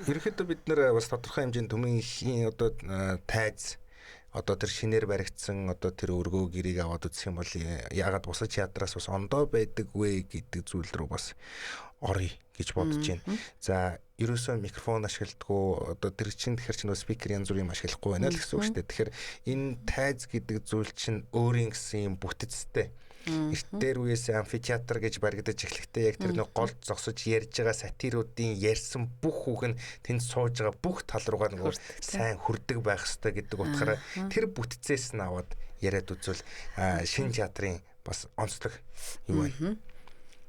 ерөнхийдөө бид нэр бас тодорхой хэмжээнд төмөнхийн одоо тайз одоо тэр шинээр баригдсан одоо тэр өргөө гэрийг аваад үзэх юм бол ягаад бусад театраас бас ондоо байдаг вэ гэдэг зүйл рүү бас орё гэж бодож байна. За ерөөсөө микрофон ашигладаггүй одоо тэр чинь тэгэхээр чинь спикер янз бүрийн ашиглахгүй байна л гэсэн үг шүү дээ. Тэгэхээр энэ тайз гэдэг зүйл чинь өөрийн гэсэн юм бүтэцтэй. Эртээр үеэс амфитеатр гэж баригдаж эхлэхдээ яг тэр нэг гол зогсож ярьж байгаа сатируудын ярьсан бүх үг нь тэнд сууж байгаа бүх тал руугаа нэг сайн хүрдэг байх хэрэгтэй гэдэг утгаараа тэр бүтцээс нь аваад яриад үзвэл шинэ театрын бас онцлог юу вэ?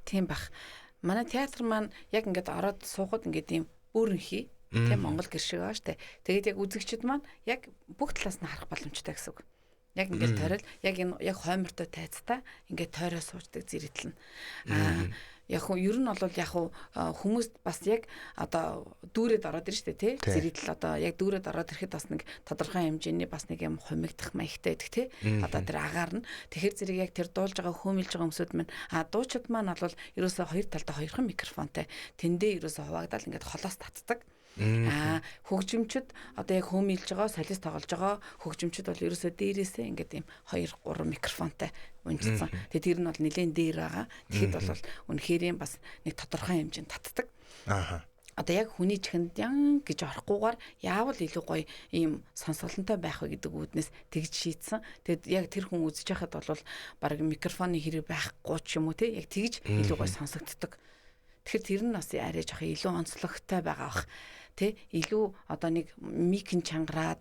Тийм бах. Манай театр маань яг ингээд ороод суухад ингээд ийм өөрөнхий тийм Монгол гэр шиг байгаа штэ. Тэгээд яг үзэгчид маань яг бүх талаас нь харах боломжтой гэсэн үг. Яг ингээд тойрол яг энэ яг хоймортой тайцтай ингээд тойроо суучдаг зэрэглэн. Яг ер нь бол яг хүмүүс бас яг одоо дүүрээд ороод ирж штэ тий зэрэгл одоо яг дүүрээд ороод ирэхэд бас нэг тодорхой хэмжээний бас нэг юм хумигдах маягтай байдаг тий одоо тэр агаар нь тэгэхэр зэрэг яг тэр дуулж байгаа хөөмилж байгаа хүмүүсд маань дуучид маань бол ерөөсөө хоёр талдаа хоёрхан микрофонтой тэндээ ерөөсөө хуваагдал ингээд холоос татдаг. Хөгжимчд одоо яг хөөмилж байгаа солист тоглож байгаа хөгжимчд бол ерөөсөө дээрээсээ ингээд юм 2-3 микрофонтой унжсан. Тэгээ тэр нь бол нэлээд дээр байгаа. Тэгэхэд бол үнэхээр бас нэг тодорхой хэмжээнд татдаг. Одоо яг хүний чихэнд ян гэж орохгүйгээр яавал илүү гоё ийм сонсголонтой байх вэ гэдэг үүднээс тэгж шийдсэн. Тэгэд яг тэр хүн үзэж байхад бол баг микрофоны хэрэг байхгүй ч юм уу те яг тэгж илүү гоё сонсогддог. Тэгэхээр тэр нь бас арай жоох илүү онцлогтой байгаа бах. Тэ илүү одоо нэг микэн чангараад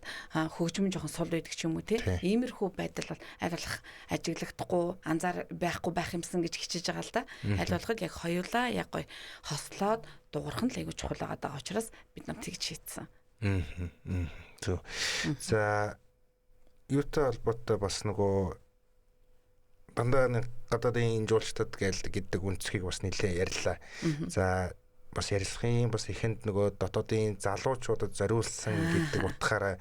хөгжим жоохон сул байдаг ч юм уу те иймэрхүү байдал бол агуулах ажиглагдахгүй анзаар байхгүй байх юмсан гэж хичээж байгаа л да. Аль болоход яг хоёулаа яг гоё хослоод дуурах нь л айгүй чухал байгаа учраас бид нар тэгж шийдсэн. Зөв. За юутай холбоотой бас нөгөө дандаа нэг гадаадын жуулчдад гэдэг үнцгийг бас нэлээ ярьлаа. За бас ярилцлагын бас ихэнд нөгөө дотоодын залуучуудад зориулсан гэдэг утгаараа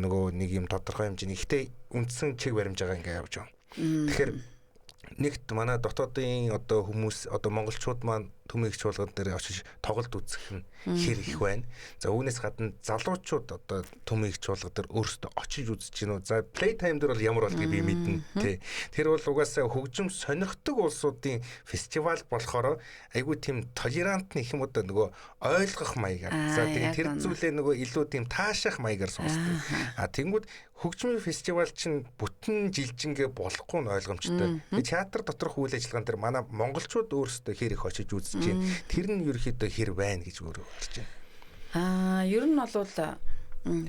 нөгөө нэг юм тодорхой хэмжээний ихтэй үндсэн чиг баримжаагаа ингээ явж байгаа. Тэгэхээр нэгт манай дотоодын одоо хүмүүс одоо монголчууд маань төмөйгч болгон дээр очиж тоглолт үзэх нь хэр их байна. За үүнээс гадна залуучууд одоо төмөйгч болгон дээр өөрсдөө очиж үзэж гинөө. За play time дээр бол ямар болгийг би мэднэ тий. Тэр бол угаасаа хөгжим сонирхдаг улсуудын фестивал болохоор айгүй тийм толерант нэг юм одоо нөгөө ойлгох маягаар. За тэгээд тэр зүйлээ нөгөө илүү тийм таашаах маягаар сонсдог. Тэнгүүд хөгжмийн фестивал чинь бүтэн жилжингээ болохгүй нь ойлгомжтой. Театр доторх үйл ажиллагаан дээр манай монголчууд өөрсдөө хэр их очиж үзэж байна. Тэр нь ерөөхдөө хэр байна гэж өөрөө бодож байна. Ер нь бол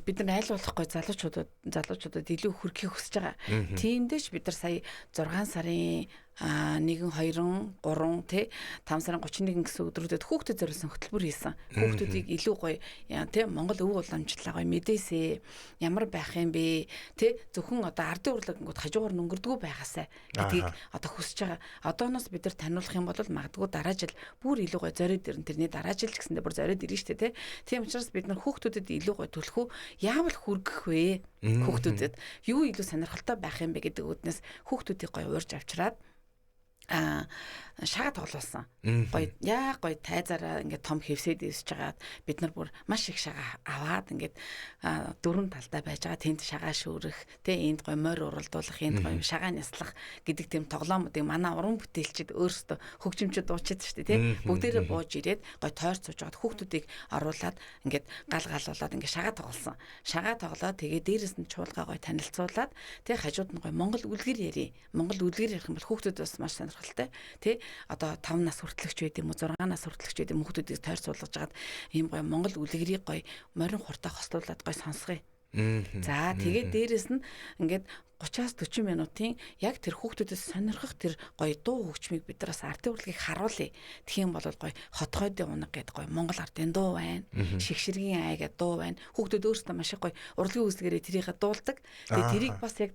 бид нар айл болохгүй залуучуудад илүү хүрхийг хүсэж байгаа. Тиймдээч бид нар сая 6 сарын 1 2 3 тий 5 сарын 31 гэсэн өдрүүдэд хүүхдэд зориулсан хөтөлбөр хийсэн. Хүүхдүүдийг илүү гоё тий Монгол өв уламжлалаа гоё мэдээсээ ямар байх юм бэ тий зөвхөн одоо ардын урлаг гингүүд хажуугаар нөнгөрдгөө байгаасай гэдгийг одоо хүсэж байгаа. Одооноос бид нар таниулах юм бол магадгүй дараа жил бүр илүү гоё зориод ирнэ. Тэрний дараа жил ч гэсэндээ бүр зориод ирнэ шүү дээ тий. Тийм учраас бид нар хүүхдүүдэд илүү гоё төлөх үү яавал хүргэх вэ? Хүүхдүүдэд юу илүү сонирхолтой байх юм бэ гэдэг үүднээс хүүхдүүдийг гоё уурж авчираад шагаа тоглуулсан. Гоё гоё тайзаараа ингээд том хевсэд ивсэж байгаад бид нар бүр маш их шагаа аваад ингээд дөрвөн талдаа байж байгаа тэнд шагаа шүүрэх тэ энд гоё морь уралдуулах энд гоё шагаа няслах гэдэг тийм тоглоомуудыг манай уран бүтээлчид өөрсдөө хөгжимчд дуучид шүү дээ тэ бүгдээрээ бууж ирээд гоё тойрч сууж байгаад хүүхдүүдийг оруулаад ингээд галуулаад ингээд шагаа тоглосон. Шагаа тоглоод тэгээ дээрэс нь чуулга гоё танилцуулаад тэ хажууд нь гоё монгол үлгэр ярий. Монгол үлгэр ярих юм бол хүүхдүүд бас маш сонирхолтой тэ одоо 5 нас хүртэлгч байд юм уу 6 нас хүртэлгч байд юм хүүхдүүдийг тойрч суулгаж жагаад ийм гоё монгол үлгэрийг гоё морин хуртаа хослуулад гоё сонсгоё. За тэгээд дээрэс нь ингээд 30-аас 40 минутын яг тэр хүүхдүүдээс сонирхох тэр гоё дуу хөгжмийг бид нараас ардын урлагийг харуулъя. Тэгэх юм бол гоё хотгойдын унаг гэдэг гоё монгол ардын дуу байна. Шигшэргийн ай гэдэг дуу байна. Хүүхдүүд өөрсдөө маш их гоё урлагийн үйлсгээрээ тэрийг дуулдаг. Тэгээд тэрийг бас яг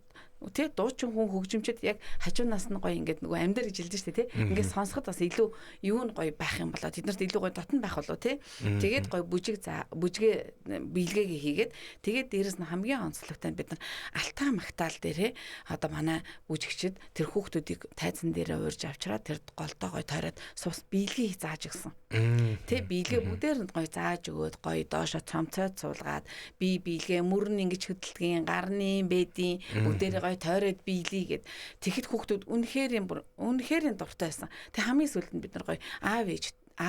тий дуучин хүн хөгжимчд яг хажуунаас нь гоё ингээд нөгөө амьдэр гэж хэлдэг шүү дээ тий ингээд сонсоход бас илүү юу нь гоё байх юм болоо тэднэрт илүү гоё дотн байх болоо тий тэгээд гоё бүжгээ биелгээгээ хийгээд тэгээд дээрэс нь хамгийн онцлогтой нь бид нар алтаа магтаал дээрээ одоо манай бүжигчд тэр хүүхдүүдийг тайзан дээрээ уурж авчраад тэр голдоо гоё тойроод сус биелгээ зааж өгсөн тий биелгээ бүгдээр нь гоё зааж өгөөд гоё доошо цомцоод суулгаад биелгээ мөрн ингэж хөдөлгөгийн гарны бэдийн бүгдээрээ гоё тойроод биелий гэд тэгэхэд хүүхдүүд үнэхээр дуртай байсан. Тэг хамгийн сүүлд нь бид нар гоё аав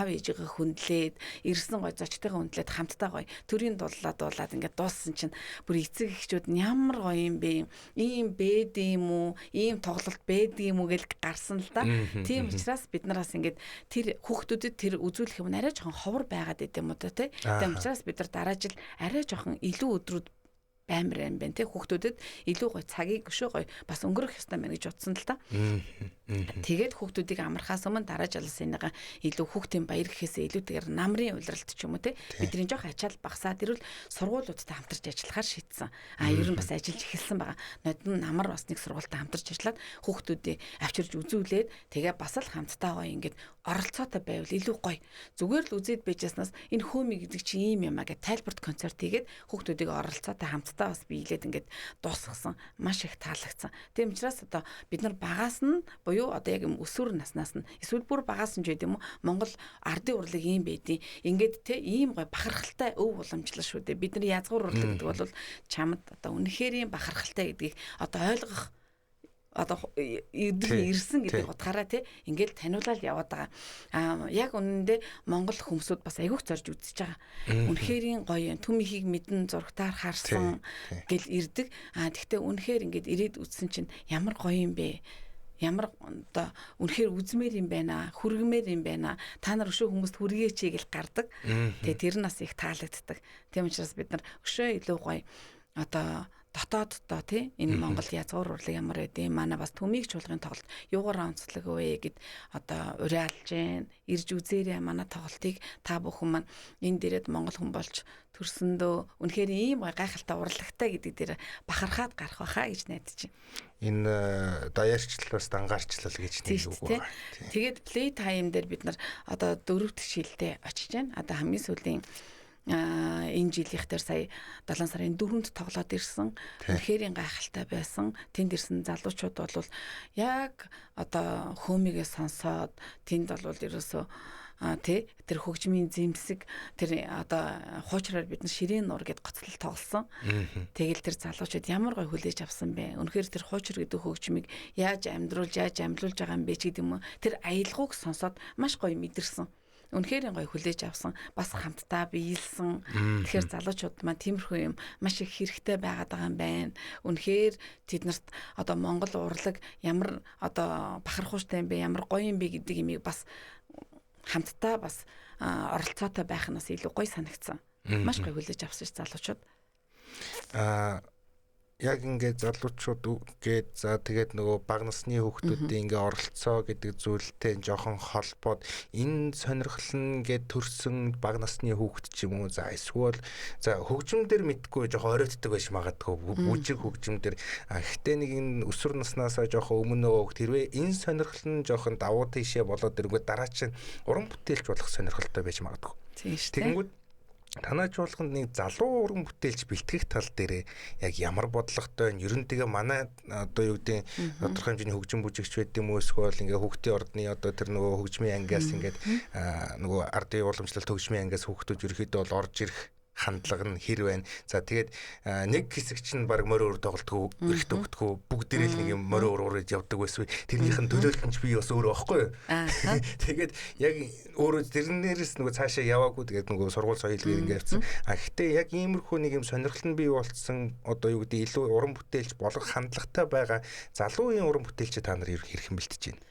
ээжигээ хүндлээд ирсэн гоё зочтойгоо хүндлээд хамтдаа гоё төрийн дуулаад ингээд дууссан чинь бүр эцэг эхчүүд нь ямар гоё юм бэ? Ийм бэд юм уу? Ийм тоглолт бэд юм уу гэл гарсан л да. Тийм учраас бид нараас ингээд тэр хүүхдүүдэд тэр үзүүлэх юм арай жоохон ховор байгаад идэм үү те. Тийм учраас бид нар дараа жил арай жоохон илүү өдрүүд баймар юм байна те хүүхдүүдэд илүү гоё цагийг өшөө гоё бас өнгөрөх ёстой мэн гэж утсан л та. Тэгээд хүүхдүүдийг амархаас өмнө дараа жилсныгаа илүү хүүхдийн баяр гэхээсээ илүүтэйгээр намрын улиралт ч юм уу те бидний жоох ачаал багасаад ирвэл сургуулиудтай хамтарч ажиллахаар шийдсэн. Ер нь бас ажиллаж эхэлсэн байгаа. Нодон намар бас нэг сургуультай хамтарч ажиллаад хүүхдүүдийг авчирж үзүүлээд тэгээ бас л хамтдаа гоё ингээд оролцоотой байвал илүү гоё. Зүгээр л үзээд байжснаас энэ хөөми гэдэг чи ийм юм а гэж тайлбарт концерт хийгээд хүүхдүүдийг оролцоотой хамтдаа бас биелээд ингээд дуусгасан. Маш их таалагдсан. Тийм учраас одоо бид нар багаас нь буюу одоо яг юм өсвөр наснаас нь эсвэл бүр багаас нь ч гэдэм үү Монгол ардын урлаг ийм байдیں۔ Ингээд те ийм гоё бахархалтай өв уламжлал шүү дээ. Бидний язгуур урлаг гэдэг бол чамд одоо үнэхээр ийм бахархалтай гэдгийг одоо ойлгох одоо ирсэн гэдэг утгаараа тий ингээд таниулаад яваад байгаа. Яг үнэндээ Монгол хүмүүсүүд бас айгүйх зорж үзэж байгаа. Үнэхэрийн гоё төмихийг мэдэн зургатаар харсан гэл ирдэг. Тэгвэл үнэхээр ингээд ирээд үзсэн чинь ямар гоё юм бэ? Ямар одоо үнэхээр үзмээр юм байна, хүргэмээр юм байна. Та нар өшөө хүмүүст хүргээч гэл гардаг. Тэгээ тэр нас их таалагддаг. Тийм учраас бид нар өшөө илүү гоё одоо дотооддоо тий энэ Монгол язгуур урлаг ямар байдیں۔ Манай бас төмийг чуулгын тоглолт юугаар онцлог вэ гэд одоо уриалж гэн ирж үзээрэй манай тоглолтыг та бүхэн маань энэ дээрээ Монгол хүн болж төрсөндөө үнэхээр ийм гайхалтай урлагтай гэдэг дээр бахархаад гарах байхаа гэж найдаж байна. Энэ даяарчлал бас дангаарчлал гэж нэг үг байна. Тэгээд play time дээр бид нар одоо 4 дахь шилдэ очиж байна. Одоо хамгийн сүүлийн энэ жилийнх дээр сая 7 сарын 4-нд тоглоод ирсэн. Үнэхээр гайхалтай байсан. Тэнд ирсэн залуучууд бол яг одоо хөөмигээ сонсоод тэнд бол ерөөсөө тэр хөгжмийн зэмсэг тэр одоо хуучраар бид нар ширээн нуур гэд гоцлол тоглосон. Тэгэл тэр залуучууд ямар гой хүлээж авсан бэ? Үнэхээр тэр хуучр гэдэг хөгжмийг яаж амжилуулж байгаа юм бэ ч гэдэг юм. Тэр аялгауг сонсоод маш гоё мэдэрсэн. Үнэхээр гоё хүлээж авсан. Бас хамтдаа биелсэн. Тэгэхээр залуучууд маань тиймэрхүү юм маш их хэрэгтэй байгаад байгаа юм байна. Үнэхээр тэднэрт одоо Монгол урлаг ямар одоо бахархууштай юм бэ? Ямар гоё юм бэ гэдэг имийг бас хамтдаа бас оролцоотой байх нь бас илүү гоё санагдсан. Маш гоё хүлээж авсан ш залуучууд. яг ингээд залуучууд гээд за тэгээд нөгөө бага насны хүүхдүүдийн ингээ оролцоо гэдэг зүйлтэй жоохон холбоод энэ сонирхол нь ингээд төрсэн бага насны хүүхд ч юм уу за эсвэл за хөгжмөндөр мэдгүй жоохон оройтдаг байж магадгүй бүжиг хөгжмөндөр гэхдээ нэг энэ өсвөр наснаасаа жоохон өмнө нөгөө хэрвээ энэ сонирхол нь жоохон давуу тийшээ болоод ирэнгүүт дараа чинь уран бүтээлч болох сонирхолтой байж магадгүй. Тийм шүү. Тэгэнгүүт танай жуулганд нэг залуу уран бүтээлч бэлтгэх тал дээр яг ямар бодлоготой нь ер нь тэгээ манай одоо юу гэдэг тодорхой хэмжээний хөгжим бүжигч байд юм уу эсвэл ингээ хүүхдийн ордны одоо тэр нөгөө хөгжмийн ангиас ингээд нөгөө ардын уламжлалт хөгжмийн ангиас хүүхдүүд ерөөхдөө бол орж ирэх хандлага нь хэр байна. За тэгээд нэг хэсэг чинь баг морь өөр тоглолтгүй эрэхтэй өгдөггүй бүгдээрээ л нэг юм морь өөрөөр явдаг байсан. Тэрнийх нь төлөөлөл нь би бас өөрөө байхгүй юу. Тэгээд яг өөрөө тэрнээрээс нөгөө цаашаа яваагүй тэгээд нөгөө сургууль соёл ингээ явцсан. Гэхдээ яг иймэрхүү нэг юм сонирхол нь бий болцсон одоо юу гэдэг илүү уран бүтээлч болох хандлагатай байгаа залуу үеийн уран бүтээлч та нар хэрхэн бэлтэж байна?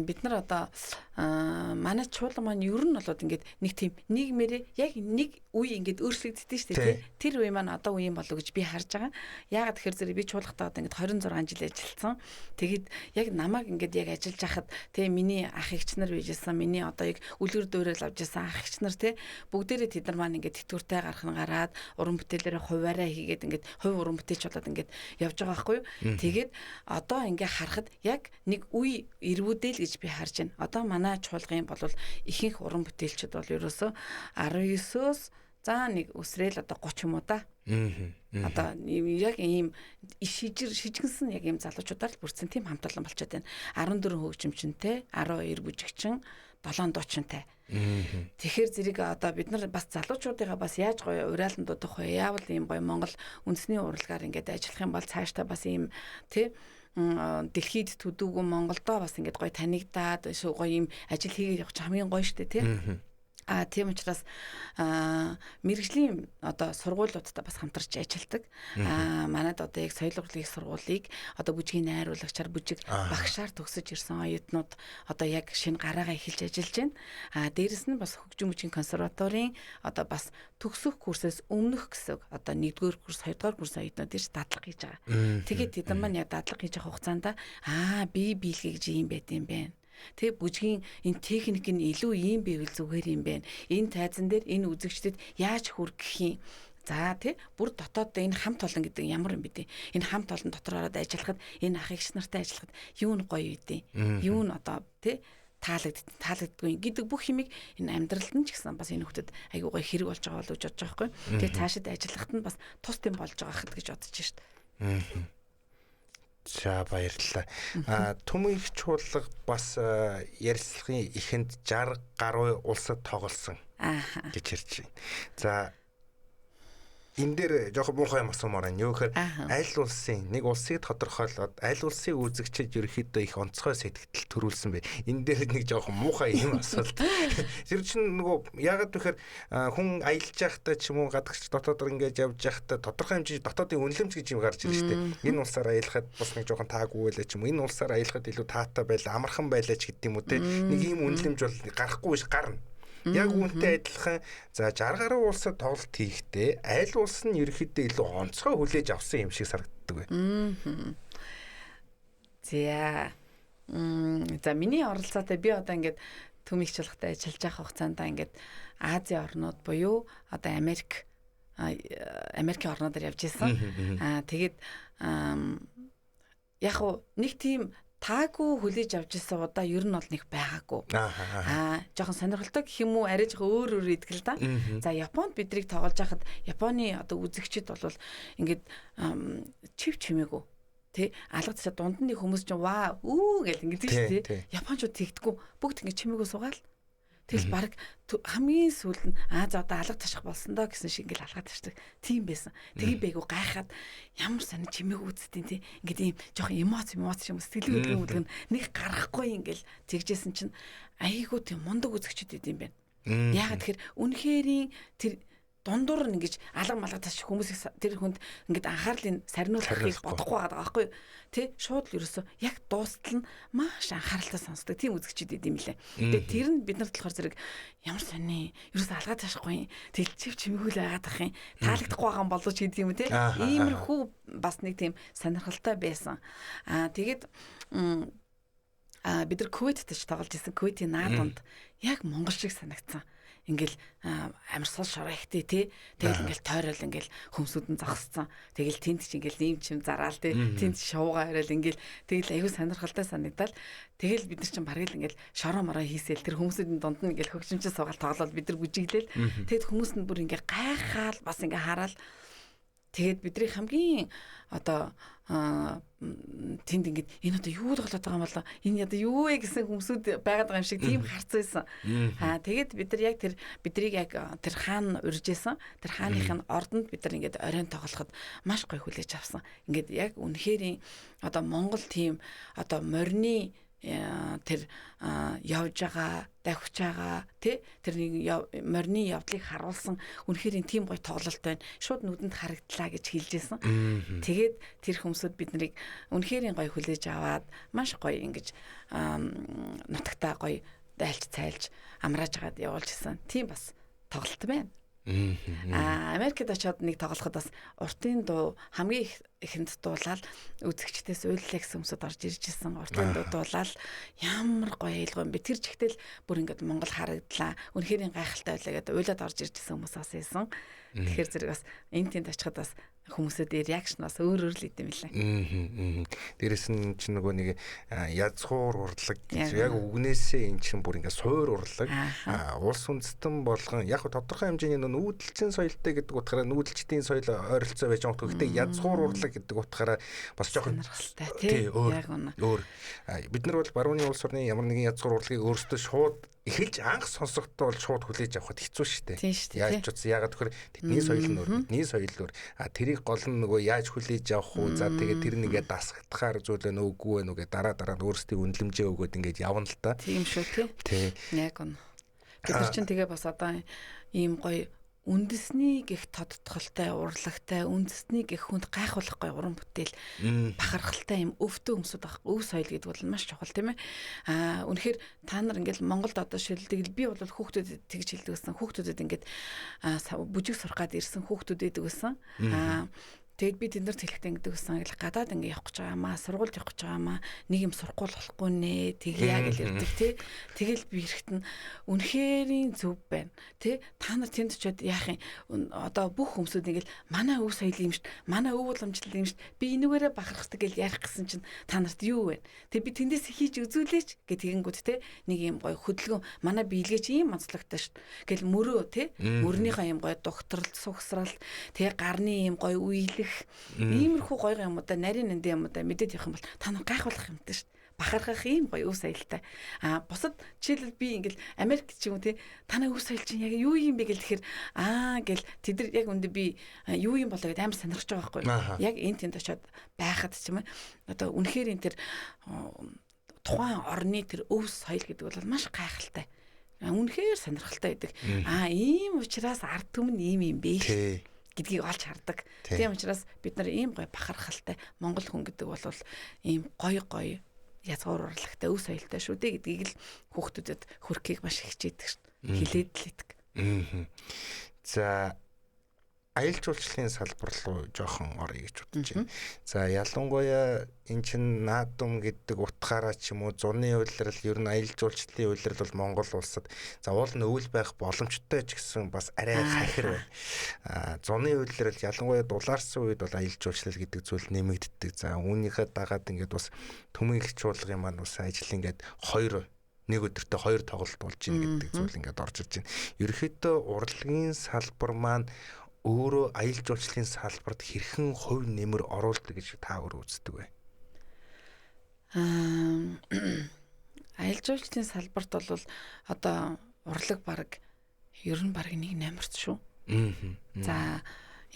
Бид нар одоо манай чуулган маань ер нь болоод ингээд нэг тийм нийгмээр яг нэг үе ингээд өөрчлөгддөг шүү дээ. Тэр үе маань одоо үе юм болов гэж би харж байгаа. Яагаад тэгэхээр зэрэг би чуулгатаа одоо ингээд 26 жил ажилласан. Тэгээд яг намайг ингээд яг ажиллаж хахад тэгээ миний ах эгч нар bijсэн, миний одоо яг үлгэр дуурайл авч ирсэн ах эгч нар те бүгдээрээ тэд нар маань ингээд тэтгэвртэй гарах нь гараад уран бүтээлээрээ хуваараа хийгээд ингээд хувь уран бүтээлч болоод ингээд явж байгаа байхгүй юу. Тэгээд одоо ингээд харахад яг нэг үе ирвүүдэл гэж би харж байна. Одоо манай чуулгын болвол ихэнх уран бүтээлчд бол ерөөсөө 19-өөс за нэг өсрэл одоо 30 юм уу да. Одоо яг ийм шижгэнсэн яг ийм залуучуудаар л бүрдсэн тийм хамт олон болчиход байна. 14 хөгжимчөнтэй, 12 бүжигчин, 7 дуучинтай. Тэгэхээр зэрэг одоо бид нар бас залуучуудыгаа бас яаж гоё уриалан дуудах вэ? Яавал ийм гоё Монгол үндэсний урлагаар ингээд ажиллах юм бол цаашдаа бас ийм тий дэлхийд төдөөгүй Монголдоо бас ингээд гоё танигдаад гоё ийм ажил хийгээд явах хамгийн гоё штэ тий. Тийм учраас мэргэжлийн одоо сургуулиудтай бас хамтарч ажилладаг. Манайд одоо яг соёл урлагийн сургуулийг одоо бүжгийн найруулагчаар бүжиг багшаар төгсөж ирсэн оюутнууд одоо яг шинэ гараагаа эхэлж ажиллаж байна. Дээрэс нь бас хөгжим бүжгийн консерваторийн одоо бас төгсөх курсээс өмнөх гэсэг одоо 1-р курс, 2-р курс оюутнууд иш дадлага хийж байгаа. Тэгээд тэд нар маань яг дадлага хийж байгаа хугацаанд би биелгээ гэж юм байт юм байна. Тэг бүжгийн энэ техник нь илүү ийм байвал зүгээр юм байна. Энэ тайзан дээр энэ үзэгчдэд яаж хүргэх юм. За тий бүр дотоод энэ хамт олон гэдэг ямар юм бэ? Энэ хамт олон дотор ороод ажиллахад энэ ах эгч нартай ажиллахад юу н гоё үдээ. Юу н одоо тий таалагддаггүй гэдэг бүх юмыг энэ амьдралд нь ч гэсэн бас энэ хүүхдэд айгүй гоё хэрэг болж байгаа болов гэж бодож байгаа байхгүй. Тэгээ цаашид ажиллахад нь бас тус тийм болж байгаа хэд гэж бодож шít. За баярлалаа. Түмэн их чуулга бас ярилцлагын эхэнд 60 гаруй улсад тоглосон гэж ярьж байна. За энэ дээр жоохон муухай юм асуумаар байна. Юу гэхээр аль улсын нэг улсыг тодорхойлоод аль улсын үзэгчид ерөөхдөө их онцгой сэтгэл төрүүлсэн бэ. Энэ дээр нэг жоохон муухай юм асуулт. Тэр чинь нөгөө яагаад гэхээр хүн аялж байхдаа ч юм уу гадагш дотоодор ингэж явж байхдаа тодорхой хэмжээний дотоодын үнэлэмж гэж юм гарч ирж штэ. Энэ улсаар аялахад бас нэг жоохон таагүй байлаа ч юм уу. Энэ улсаар аялахад илүү таатай байлаа, амархан байлаа ч гэдэг юм уу те. Нэг ийм үнэлэмж бол гарахгүй биш гарна. Яг үүнтэй адилхан за 60 гаруй улсад тоглолт хийхдээ аль улс нь ерөөхдөө илүү онцгой хүлээж авсан юм шиг санагддаг бай. За миний оролцоотой би одоо ингээд төмийг чуулгатай ажиллаж байгаа хугацаанд ингээд Азийн орнууд буюу одоо Америкийн орнуудаар явж исэн. Тэгээд яг уу нэг тийм таагүй хүлээж авч ирсэн удаа ер нь бол нэг байгаагүй. Жоохон сонирхолтой гэх юм уу арай жоохон өөр идэх л да. За Японд бидрийг тоглож байхад Японы одоо үзэгчид бол ингээд чив чимээгүй. Тэ алга цаа дунд нь хүмүүс чинь ваа гэл ингээд тийм тий. Японочууд тэгдэггүй бүгд ингээд чимээгүй суугаал. Тэгэл баг хамгийн сүүл нь за одоо алга таших болсон доо гэсэн шиг ингээл алгаад ташдаг. Тийм байсан. Тэгээ бэйгүү гайхаад ямар сони чимээг үзтiin тий. Ингээд ийм жоохон эмоц юм сэтгэл хөдлөн нэг гарахгүй ингээл тэгжсэн чинь айгуу тийм мундаг үзэгчд идэм байна. Яагаад тэгэхээр үнэхэрийн тэр дундуур нь ингэж алга малга таш хүмүүсийг тэр хүнд ингэж анхаарлын сарниулахыг бодохгүй байгаа байхгүй юу? Тэ шууд л ерөөсөө яг дуустал нь маш анхааралтай сонсдог тийм үзэгчид идэм лээ. Тэгээд тэр нь бид нарт болохоор зэрэг ямар сони ерөөсөө алга ташахгүй тэлчив чимгүүл байгаад ах юм таалагдахгүй байгаа юм болооч гэдэг юм те. Иймэрхүү бас нэг тийм сонирхолтой байсан. Тэгээд бид нар Кувейттэй ч тоглож ирсэн. Кувейтийн наадамд яг монгол шиг санагдсан. Ингээл амар сул шороо ихтэй тий. Тэгэл ингээл тойрол ингээл хөмсүүд нь зогсцсон. Тэгэл тэнд ч ингээл нэм чим зараал тий. Тэнд шуугаа хараад ингээл тэгэл аюу сонирхолтой санагдал. Тэгэл бид нар чинь барыг ингээл шороо мороо хийсэл тэр хүмүүсийн дунд нь ингээл хөгжимчин суугаал тоглоод бид нар бүжиглээл. Тэгэд хүмүүс нь бүр ингээл гайхаал бас ингээ хараад тэгээд бидний хамгийн одоо тэнд ингээд энэ одоо юу тоглоод байгаа юм болоо энэ одоо юу вэ гэсэн хүмүүсүүд байгаад байгаа юм шиг тийм харцсан. Тэгээд бид нар яг тэр бидрийг яг тэр хаан урьжсэн тэр хааныхын ордонд бид нар ингээд оройн тоглоход маш гоё хүлээж авсан. Ингээд яг үнэхээр одоо Монгол тийм одоо морины тэр явж байгаа давхиж байгаа тий тэр нэг морины явдлыг харуулсан үнэхээр тийм гоё тоглолт байна. Шууд нүдэнд харагдлаа гэж хэлжсэн. Тэгээд тэр хүмүүсд бид нарыг үнэхээр гоё хүлээж аваад маш гоё ингэж нутагтаа гоё дайлж цайлж амрааж агаад явуулж исэн. Тийм бас тоглолт байна. Америкт очиод нэг тоглоход бас уртын дуу хамгийн ихэнд дуулаад үзэгчдээс уйллаа гэсэн хүмүүсд орж ирж исэн. Уртын дуу дуулаад ямар гоё айлгой юм бэ. Тэр жигтэл бүр ингээд Монгол харагдлаа. Үнэхээр гайхалтай байлаа гэдэг уйлаад орж ирж исэн хүмүүс бас байсан. Тэгэхээр зэрэг бас энэ тэнд очиход бас хүмүүсүүд реакшн бас өөр л идэм билээ. Дээрэс нь ч нөгөө нэг язгуур урлаг гэж яг үгнээсээ эн чинь бүр ингээд суур урлаг улс үндэстэн болгон яг тодорхой хэмжээний нүүдэлчин соёлтой гэдэг утгаараа нүүдэлчдийн соёл ойролцоо байж байгаа. Гэхдээ язгуур урлаг гэдэг утгаараа бас жоохон сонирхолтой тийм өөр. Бид нар бол барууны улс орны ямар нэгэн язгуур урлагийг өөрсдөө шууд эхэлж анх сонсохдоо бол шууд хүлээж авахд хэцүү шүү дээ. Яаж ч үгүй ягаад тэгэхээр тэдний соёл нь өөр, бидний соёл өөр. Тэрийг гол нь нөгөө яаж хүлээж авах уу? За тэгээд тэр нэгээ дасгахаар зүйлээ нүггүй нүгээ дараа нь өөрсдийн үнэлэмжээ өгөөд ингээд явна л та. Тийм шүү тий. Яг гоо. Бид нар чинь тэгээ бас одоо ийм гоё үндэсний гих тодтголтой урлагтай үндэсний гих хүнд гайхуулахгүй уран бүтээл бахархалтай юм өвтөө өмсөд байх өв соёл гэдэг бол маш чухал тийм ээ. Үнэхээр та нар ингээл Монголд одоо шилдэг би бол хүүхдүүдэд тэгж хэлдэг гэсэн хүүхдүүдэд ингээд бүжиг сурах гад ирсэн хүүхдүүд байдаг гэсэн. Тэгэд би тэндэрт хэлэхдээ ингэдэг гэсэн гэл гадаад ингэ явах гэж байгаа маа сургуульд явах гэж байгаа маа нэг юм сурахгүй болохгүй нэ тэгьяа гэл ирдэг тий. Тэгэл би ирэхэд нь үнэхэрийн зөв байна тий. Та нар тэнд очиод яах юм одоо бүх хүмүүсүүд ингээл манай өв соёл юм шít манай өв уламжлал юм шít би энүүгээрээ бахархдаг гэл ярих гэсэн чинь та нарт юу вэ? Тэг би тэндээс хийж үзүүлээч гэх тэгэнгүүт тий. Нэг юм гоё хөдөлгөөн манай биелгээч ийм онцлогтой шít гэл мөрөө тий. Мөрнийхөө юм гоё докторлт сугсрал тэгээ гарны юм гоё үейлэх иймэрхүү гоё юмудаа нарийн нандин юмудаа мэдээд явах юм бол та нар гайхуулах юмтай шүү дээ. Бахархах ийм гоё өв соёлтой. Бусад жишээлбэл би ингээл Америк ч юм уу тий танай өв соёл чинь яг юу юм бэ гэл тэгэхээр гэл тэд яг үндэ би юу юм болоо гэдээ амар сонирхож байгаа байхгүй. Яг энэ тэнд очиод байхад ч юм одоо үнэхээр энэ тэр тухайн орны тэр өв соёл гэдэг бол маш гайхалтай. Үнэхээр сонирхолтой байдаг. Ийм учраас ард түмэн ийм юм бэ гэдгийг олж хардаг. Тийм учраас бид нар ийм гоё бахархалтай монгол хүн гэдэг бол ийм гоё язгуур урлагтай өв соёлтой шүү дээ гэдгийг л хүүхдүүдэд хүрхийг маш хичээдэг шүү. Хилээд л идэг. За аялал жуулчлалын салбар руу жоохон орё гэж бодож байна. За ялангуяа эн чин наадам гэдэг утгаараа ч юм уу зуны улирал ер нь аялал жуулчлалын улирал бол Монгол улсад за уул нь өвөл байх боломжтой ч гэсэн бас арай хахир байна. Зуны улирал ялангуяа дулаарсан үед бол аялал жуулчлал гэдэг зүйл нэмэгддэг. За үүнийхээ дагаад ингээд бас төмөн их чуулгын маань бас ажил ингээд нэг өдөртөө 2 тоглолт болж ийн гэдэг зүйл ингээд орж ирж байна. Ерөнхийдөө урлагийн салбар маань өөрөө аялал жуулчлалын салбарт хэрхэн хувь нэмэр оруулдаг гэж та өөрөө үздэг вэ? Аялал жуулчлалын салбарт бол одоо урлаг баг ер нь баг 1/8 шүү. За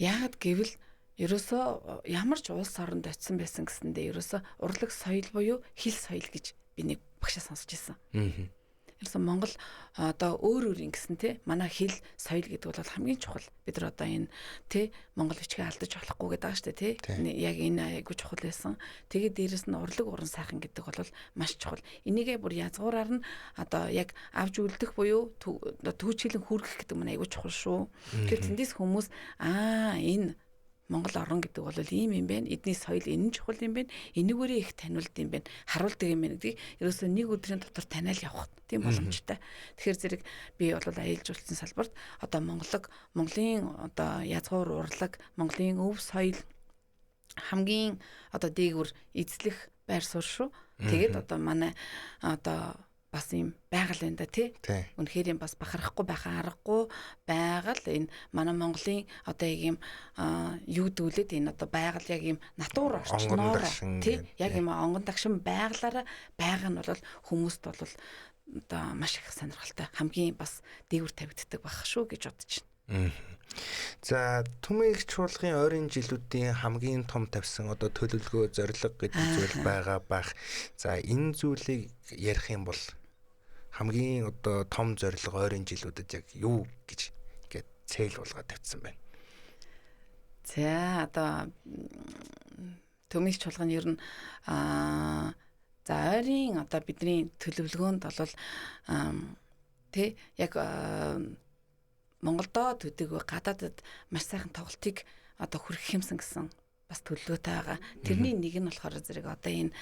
яагаад гэвэл ерөөсөө ямар ч улс оронд очисон байсан гэсэндээ ерөөсөө урлаг соёл буюу хэл соёл гэж би нэг багшаа сонсч ирсэн. Тэрсэн Монгол одоо өөр ингэсэн тий манай хэл соёл гэдэг бол хамгийн чухал. Бид нар одоо энэ тий монгол бичгээ алдаж болохгүй гэдэг байгаа шүү дээ тий. Яг энэ айгуу чухал байсан. Тэгээд дээрэс нь урлаг уран сайхан гэдэг бол маш чухал. Энийгээ бүр язгуураар нь одоо яг авж үлдэх буюу түүчилэн хүргэх гэдэг нь айгуу чухал шүү. Тэгэхээр тэндээс хүмүүс энэ Монгол орн гэдэг бол ийм юм байна. Эдний соёл энэ чухал юм байна. Энэгээрээ их таниулд юм байна. Харуулдаг юм байна гэдгийг ерөөсөө нэг өдрийн дотор таниал явах тийм боломжтой. Тэгэхээр зэрэг би бол аялал жуулчлалын салбарт одоо Монголын одоо язгуур урлаг, Монголын өв соёл хамгийн одоо дээгүүр эзлэх байр суурь шүү. Тэгээд одоо манай одоо бас юм байгаль энэ да тий. Үнэхээр юм бас бахарахгүй байхаа аргагүй байгаль энэ манай Монголын одоо яг юм юу дүүлээд энэ одоо байгаль яг юм натур орчноор тий яг юм онгон дагшин байгалаараа байгаа нь бол хүмүүст бол одоо маш их сонирхолтой хамгийн бас дээгүр тавигддаг байх шүү гэж бодож байна. За Түмэн Игч чуулгын ойрын жилүүдийн хамгийн том тавьсан одоо төлөвлөгөө зорилго гэдэг зүйл байгаа бах. За энэ зүйлийг ярих юм бол хамгийн одоо том зорилго ойрын жилүүдэд яг юу гэж ингээд цээл болгоод тавьсан байна. За одоо Түмэн Игч чуулганы ер нь за ойрын одоо бидний төлөвлөгөөнд бол тий яг Монголдо төдөг гадаадд маш сайхан тоглолтыг одоо хүргэх юмсан гэсэн бас төлөвлөгөөтэй байгаа. Тэрний нэг нь болохоор зэрэг одоо энэ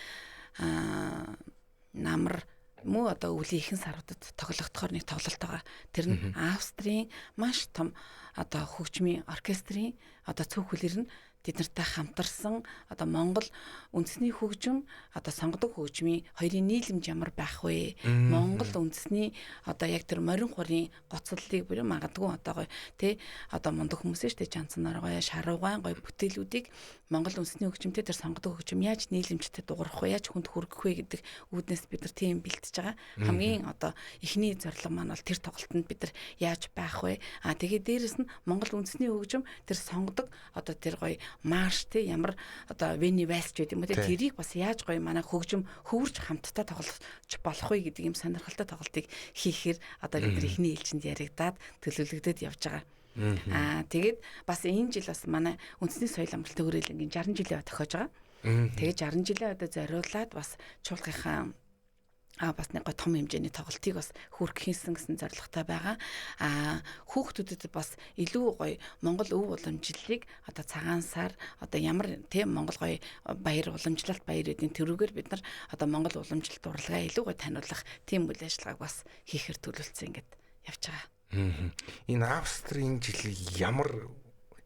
намар муу одоо өвлийн ихэнх саруудад тоглохдохоор нэг тоглолт байгаа. Тэр нь Австрийн маш том одоо хөгжмийн оркестрийн одоо цөөх хүлэр нь тэд нартай хамтарсан одоо Монгол үндэсний хөгжим одоо сонгодог хөгжмийн хоёрын нийлэмж ямар байх вэ? Монгол үндэсний одоо яг тэр морин хурын гоцлолыг буюу магадгүй одоо гоё тий одоо мундаг хүмүүс шүү дээ жанцнаар гоё шаруугаан гоё бүтээлүүдийг Монгол үндэсний хөгжимтэй тэр сонгодог хөгжим яаж нийлэмжтэй дуурах вэ? Яаж хүнд хүргэх вэ гэдэг үүднээс бид нар тийм бэлтэж байгаа. Хамгийн одоо эхний зорилго маань бол тэр тоглолтод бид нар яаж байх вэ? Тэгээд дээрэс нь Монгол үндэсний хөгжим тэр сонгодог одоо тэр гоё марш те ямар одоо Вени Вальс гэдэг юм уу те тэрийг бас яаж гоё манай хөгжим хөвөрч хамтдаа тоглож болох вэ гэдэг юм сонирхолтой тоглолтыг хийхээр одоо бид нар эхний ээлжинд яригадаад төлөвлөгдөд явж байгаа. Тэгээд бас энэ жил бас манай үндэсний соёл амралтын хүрээлэнгийн 60 жилийн тохиож байгаа. Тэгээд 60 жилийн одоо зориулаад бас чуулгынхаа бас нэг гой том хэмжээний тоглолтыг бас хүргэх хийсэн гэсэн зорилготой байгаа. Хүүхдүүдэд бас илүү гоё Монгол өв уламжлалыг одоо цагаан сар одоо ямар тийм Монгол гоё баяр уламжлалт баяр эдийн төрөөр бид нар одоо Монгол уламжлалт урлагаа илүү гоё таниулах тийм үйл ажиллагааг бас хийхээр төлөвлөсөн ингээд явж байгаа. Энэ Австрийн жил ямар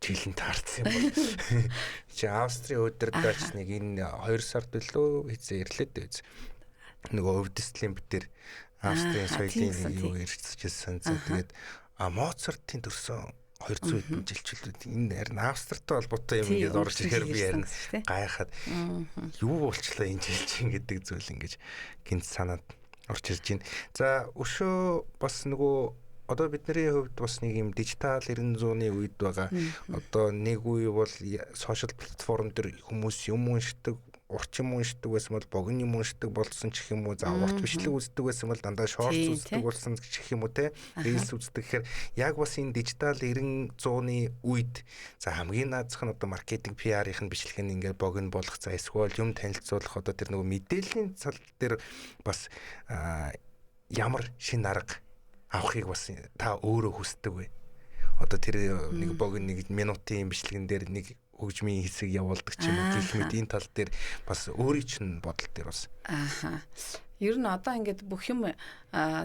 жилэн таарсан юм бол чи Австрийн өдөрдөөч нэг энэ 2 сард илүү хэзээ ирлээд байз. Нөгөө өвдөслийн битэр Австрийн соёлын юу ирчихсэн. Тэгээд Моцартын төрсөн 200 хэдэн жилчлүүд энэ харин Австртай холбоотой юм ингээд орж ирэхээр би харин гайхаад юу болчлаа энэ жилчин гэдэг зүйл ингэж гинт санаад орж ирж байна. За өшөө бас нөгөө одоо бидний хувьд бас нэг юм дижитал 900-ны үед байгаа. Одоо нэг үе бол сошиал платформ дээр хүмүүс юм уншдаг, урчин уншдаг байсан бол богино юм уншдаг болсон ч гэх юм уу, за урт бичлэг үздэг байсан бол дандаа шорт үздэг болсон ч гэх юм уу те. Рилс үздэг гэхээр яг бас энэ дижитал 900-ны үед за хамгийн наазах нь одоо маркетинг PR-ийн бичлэг нь ингээд богино болгох, за эсвэл юм танилцуулах одоо тэр нөгөө мэдээллийн цал дээр бас ямар шин арга авахыг бас та өөрөө хүсдэг вэ? Одоо тэр нэг богино нэг минутын бичлэгэн дээр нэг хөгжмийн хэсэг явуулдаг ч юм уу гэх мэт энэ тал дээр бас өөрийн чинь бодол дээр бас. Ер нь одоо ингээд бүх юм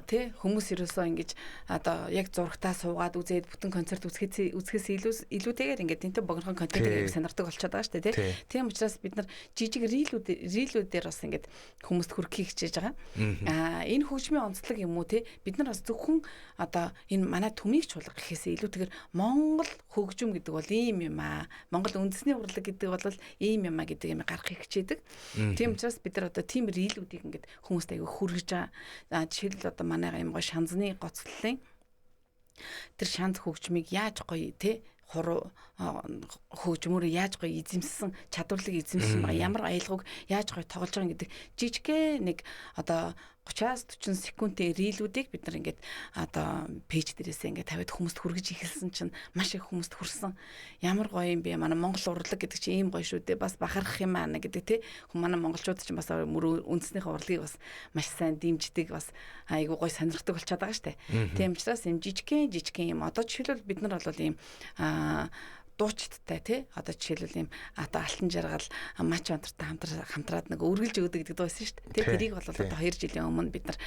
тий хүмүүс ерөөсөө ингэж одоо яг зурагтаа суугаад үзээд бүтэн концерт үзэхээс илүүтэйгээр ингээд энтэй богинохон контентыг сонирхдаг болчиход байгаа шүү дээ тий. Тийм учраас бид нар жижиг рилүүдээр бас ингээд хүмүүст хүргэхийг хичээж байгаа. Энэ хөгжмийн онцлог юм уу тий бид нар бас зөвхөн одоо энэ манай Түмэн Игч чуулга гэхээс илүүтэйгээр Монгол хөгжим гэдэг бол ийм юм аа. Монгол үндэсний урлаг гэдэг бол ийм юм аа гэдэг юм гаргахыг хичээдэг. Тийм учраас бид нар одоо тийм рилүүдийг ингээд хүмүүст аягүй хүргэж байгаа. Жишээлбэл одоо манай юм гоо шанзны гоцлолын тэр шанз хөгжмийг яаж гоё те хуруу хөгжмөөр яаж гоё эзэмсэн чадварлыг эзэмсэн байгаа ямар аялгауг яаж гоё тоглож байгаа гэдэг жижигхэн нэг одоо 30-аас 40 секундын рилүүдийг бид нар ингээд одоо пэйж дээрээсээ ингээд тавиад хүмүүст хүргэж ихэлсэн чинь маш их хүмүүст хүрсэн. Ямар гоё юм бэ? Манай Монгол урлаг гэдэг чинь ийм гоё шүү дээ. Бас бахархах юм аа гэдэг тий. Манай монголчууд чинь бас үндэснийхээ урлагийг бас маш сайн дэмждэг, бас айгуу гоё сонирхдаг болчиход байгаа штэ. Тийм учраас юм жижигхэн юм одоо жишээлбэл бид нар бол ийм дуучдтай тий одоо жишээлбэл юм одоо алтан жаргал мач онтортой хамтраад нэг үргэлж өгдөг гэдэг байсан шүү дээ. Тэрийг бол одоо 2 жилийн өмнө бид нар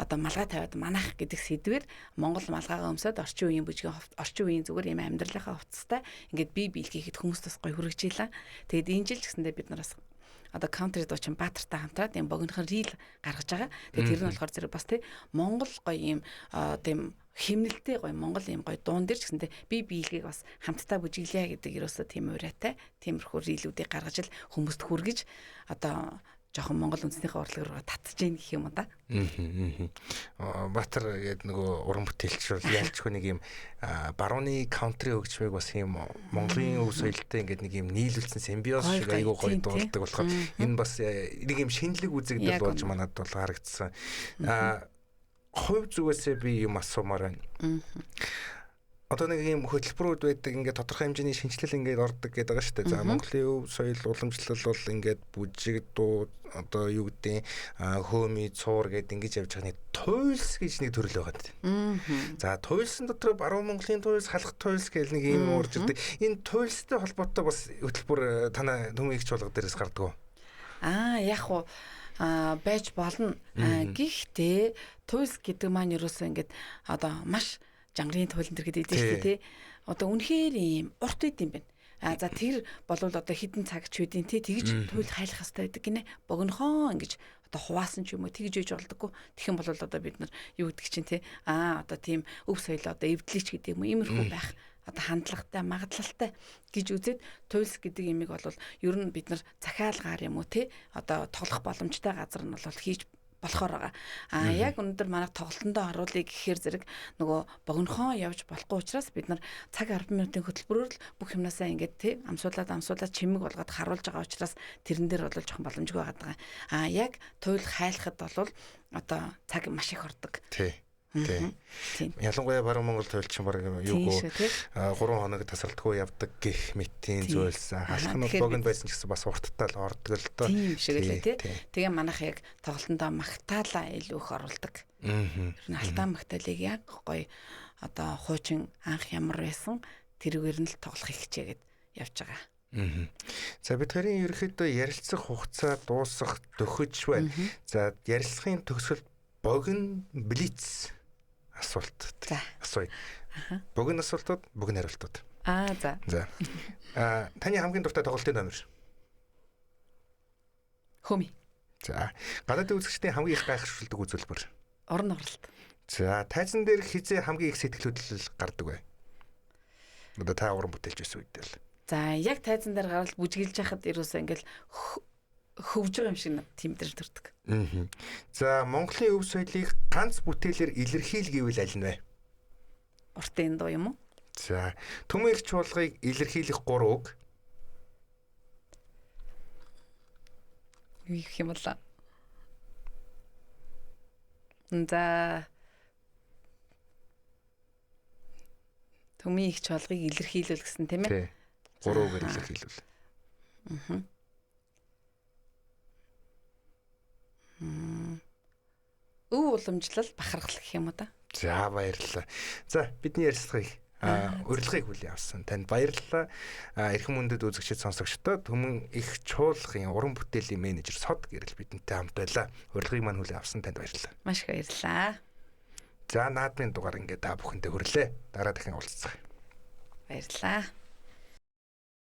одоо малгай тавиад манах гэдэг сэдвээр Монгол малгайгаа өмсөд орчин үеийн зүгээр юм амьдралынхаа хувцастай ингээд бие биелгээхэд хүмүүст бас гоё хүргэжээлээ. Тэгээд энэ жил ч гэсэндээ бид нар бас одоо country дуучин Баатартай хамтраад юм богинохон рил гаргаж байгаа. Тэгээд тэр нь болохоор зэрэг бас тий Монгол гоё юм тийм химнэлтэй гоё Монгол юм гоё дуун дээр ч гэсэндээ би биелгийг бас хамтдаа бүжиглэе гэдэг ерөөсөө тийм урайтай тиймэрхүү рилүүдийг гаргаж л хүмүүст хүргэж одоо жоохон Монгол үндэснийхээ урлаг руу татж ийн гэх юм да. Баатар гэдэг нөгөө уран бүтээлч бол ялчгүй нэг юм барууны country хөгжмийг бас юм Монголын өв соёлтой ингээд нэг юм нийлүүлсэн симбиоз шиг айгүй гоё дуулдаг болохоор энэ бас нэг юм шинэлэг үзэгдэл болж манад бол харагдсан. Хувь зүгээсээ би юм асуумаар байна. Одоо нэг юм хөтөлбөрүүд байдаг ингээд тодорхой хэмжээний шинжилэл ингээд ордог гэдэг байгаа шүү дээ. За Монголын өв соёл уламжлал бол ингээд бүжиг дуу одоо юу гэдэг хөөми цуур гэдэг ингэж явж байгаа нэг туйлс гэж нэг төрөл байгаа гэдэг. За туйлсын дотор баруун Монголын туйлс, халах туйлс гэх нэг юм орж ирдэг. Энэ туйлстай холбоотой бас хөтөлбөр танай төмөйгч болгоо дээрээс гардаг уу? Яг уу байж болно. Гэхдээ туйлс гэдэг маань ерөөсөө ингээд одоо маш жангарын туйлын төр гэдэг дээ шүү дээ. Одоо үнэхээр юм урт үед юм байна. За тэр болвол одоо хідэн цаг ч үдийн тэгж туйл хайлах хэрэгтэй байдаг гинэ. Богинохон ингэж одоо хуваасан ч юм уу тэгж ээж болдоггүй. Тэгэх юм бол одоо бид нар юу гэдэг чинь одоо тийм өв соёл одоо эвдлийч гэдэг юм уу иймэрхүү байх одоо хандлагатай магадлалтай гэж үзээд туйлс гэдэг юмыг бол ер нь бид нар захиалгаар юм уу одоо тоглох боломжтой газар нь бол хийж болохоор байгаа. Яг өнөөдөр манайх тоглолтондоо оруулъя гэхээр зэрэг нөгөө богинохон явж болохгүй учраас бид нар цаг 10 минутын хөтөлбөрөөр л бүх юмнасаа ингээд амсуулаад чимэг болгоод харуулж байгаа учраас тэрэн дээр бол жоохон боломжгүй байгаа. Яг туйл хайлахад бол одоо цаг маш их ордог. Тийм. Ялангуяа баруун Монгол туйлчин баг юугүй 3 хоног тасралтгүй явдаг гэх мэтийн зүйлсэн. Халах нь богино байсан ч гэсэн бас урттай л ордог л доо. Тийм шиг л тий. Тэгээ манайх яг тоглолтондоо магтаалаа илүү их оруулдаг. Ер нь алтаа магтаалыг яг гоё одоо хуучин анх ямар байсан тэрүүгээр нь л тоглох хичээгээд явж байгаа. За бид хоёрын ерөнхийдөө ярилцах хугацаа дуусах төхөж байна. За ярилцлагын төгсгөл богино блиц асуулт. Асууя. Богино асуултууд, богино хариултууд. За. Таны хамгийн дуртай тоглолтын номер? Хөөми. За. Гадаадын үзэгчдийн хамгийн их гайхшруулдаг үзүүлбэр? Орон орлолт. За, тайзан дээр хизээ хамгийн их сэтгэл хөдлөл гардаг вэ? Одоо та уран бүтээлч байсан үед л. За, яг тайзан дээр гараад бүжиглж яхад ерөөсөө ингээл хөвж байгаа юм шиг тийм дээр төрдөг. За Монголын өв соёлыг ганц бүтээлээр илэрхийл гэвэл аль нь вэ? Уртын дуу юм уу? За төмөр эрч чуулгыг илэрхийлэх 3 үг. Юу юм бол? За төмөр эрч чуулгыг илэрхийлүүл гэсэн тийм ээ? 3 үгээр илэрхийлүүл. Өв уламжлал бахархал гэх юм уу да? За баярлалаа. За бидний ярилцлагыг урилгыг хүлээн авсан. Танд баярлалаа. Эрхэм мөндөд үзэгчид сонсогчдод Төмөн их чуулгын уран бүтээлийн менежер Сод гэрэл бидэнтэй хамт байлаа. Урилгыг маань хүлээн авсан. Танд баярлалаа. Маш их баярлалаа. За наадмын дугаар ингээд та бүхэндээ хүрлээ. Дараа дахин уулзцгаая. Баярлалаа.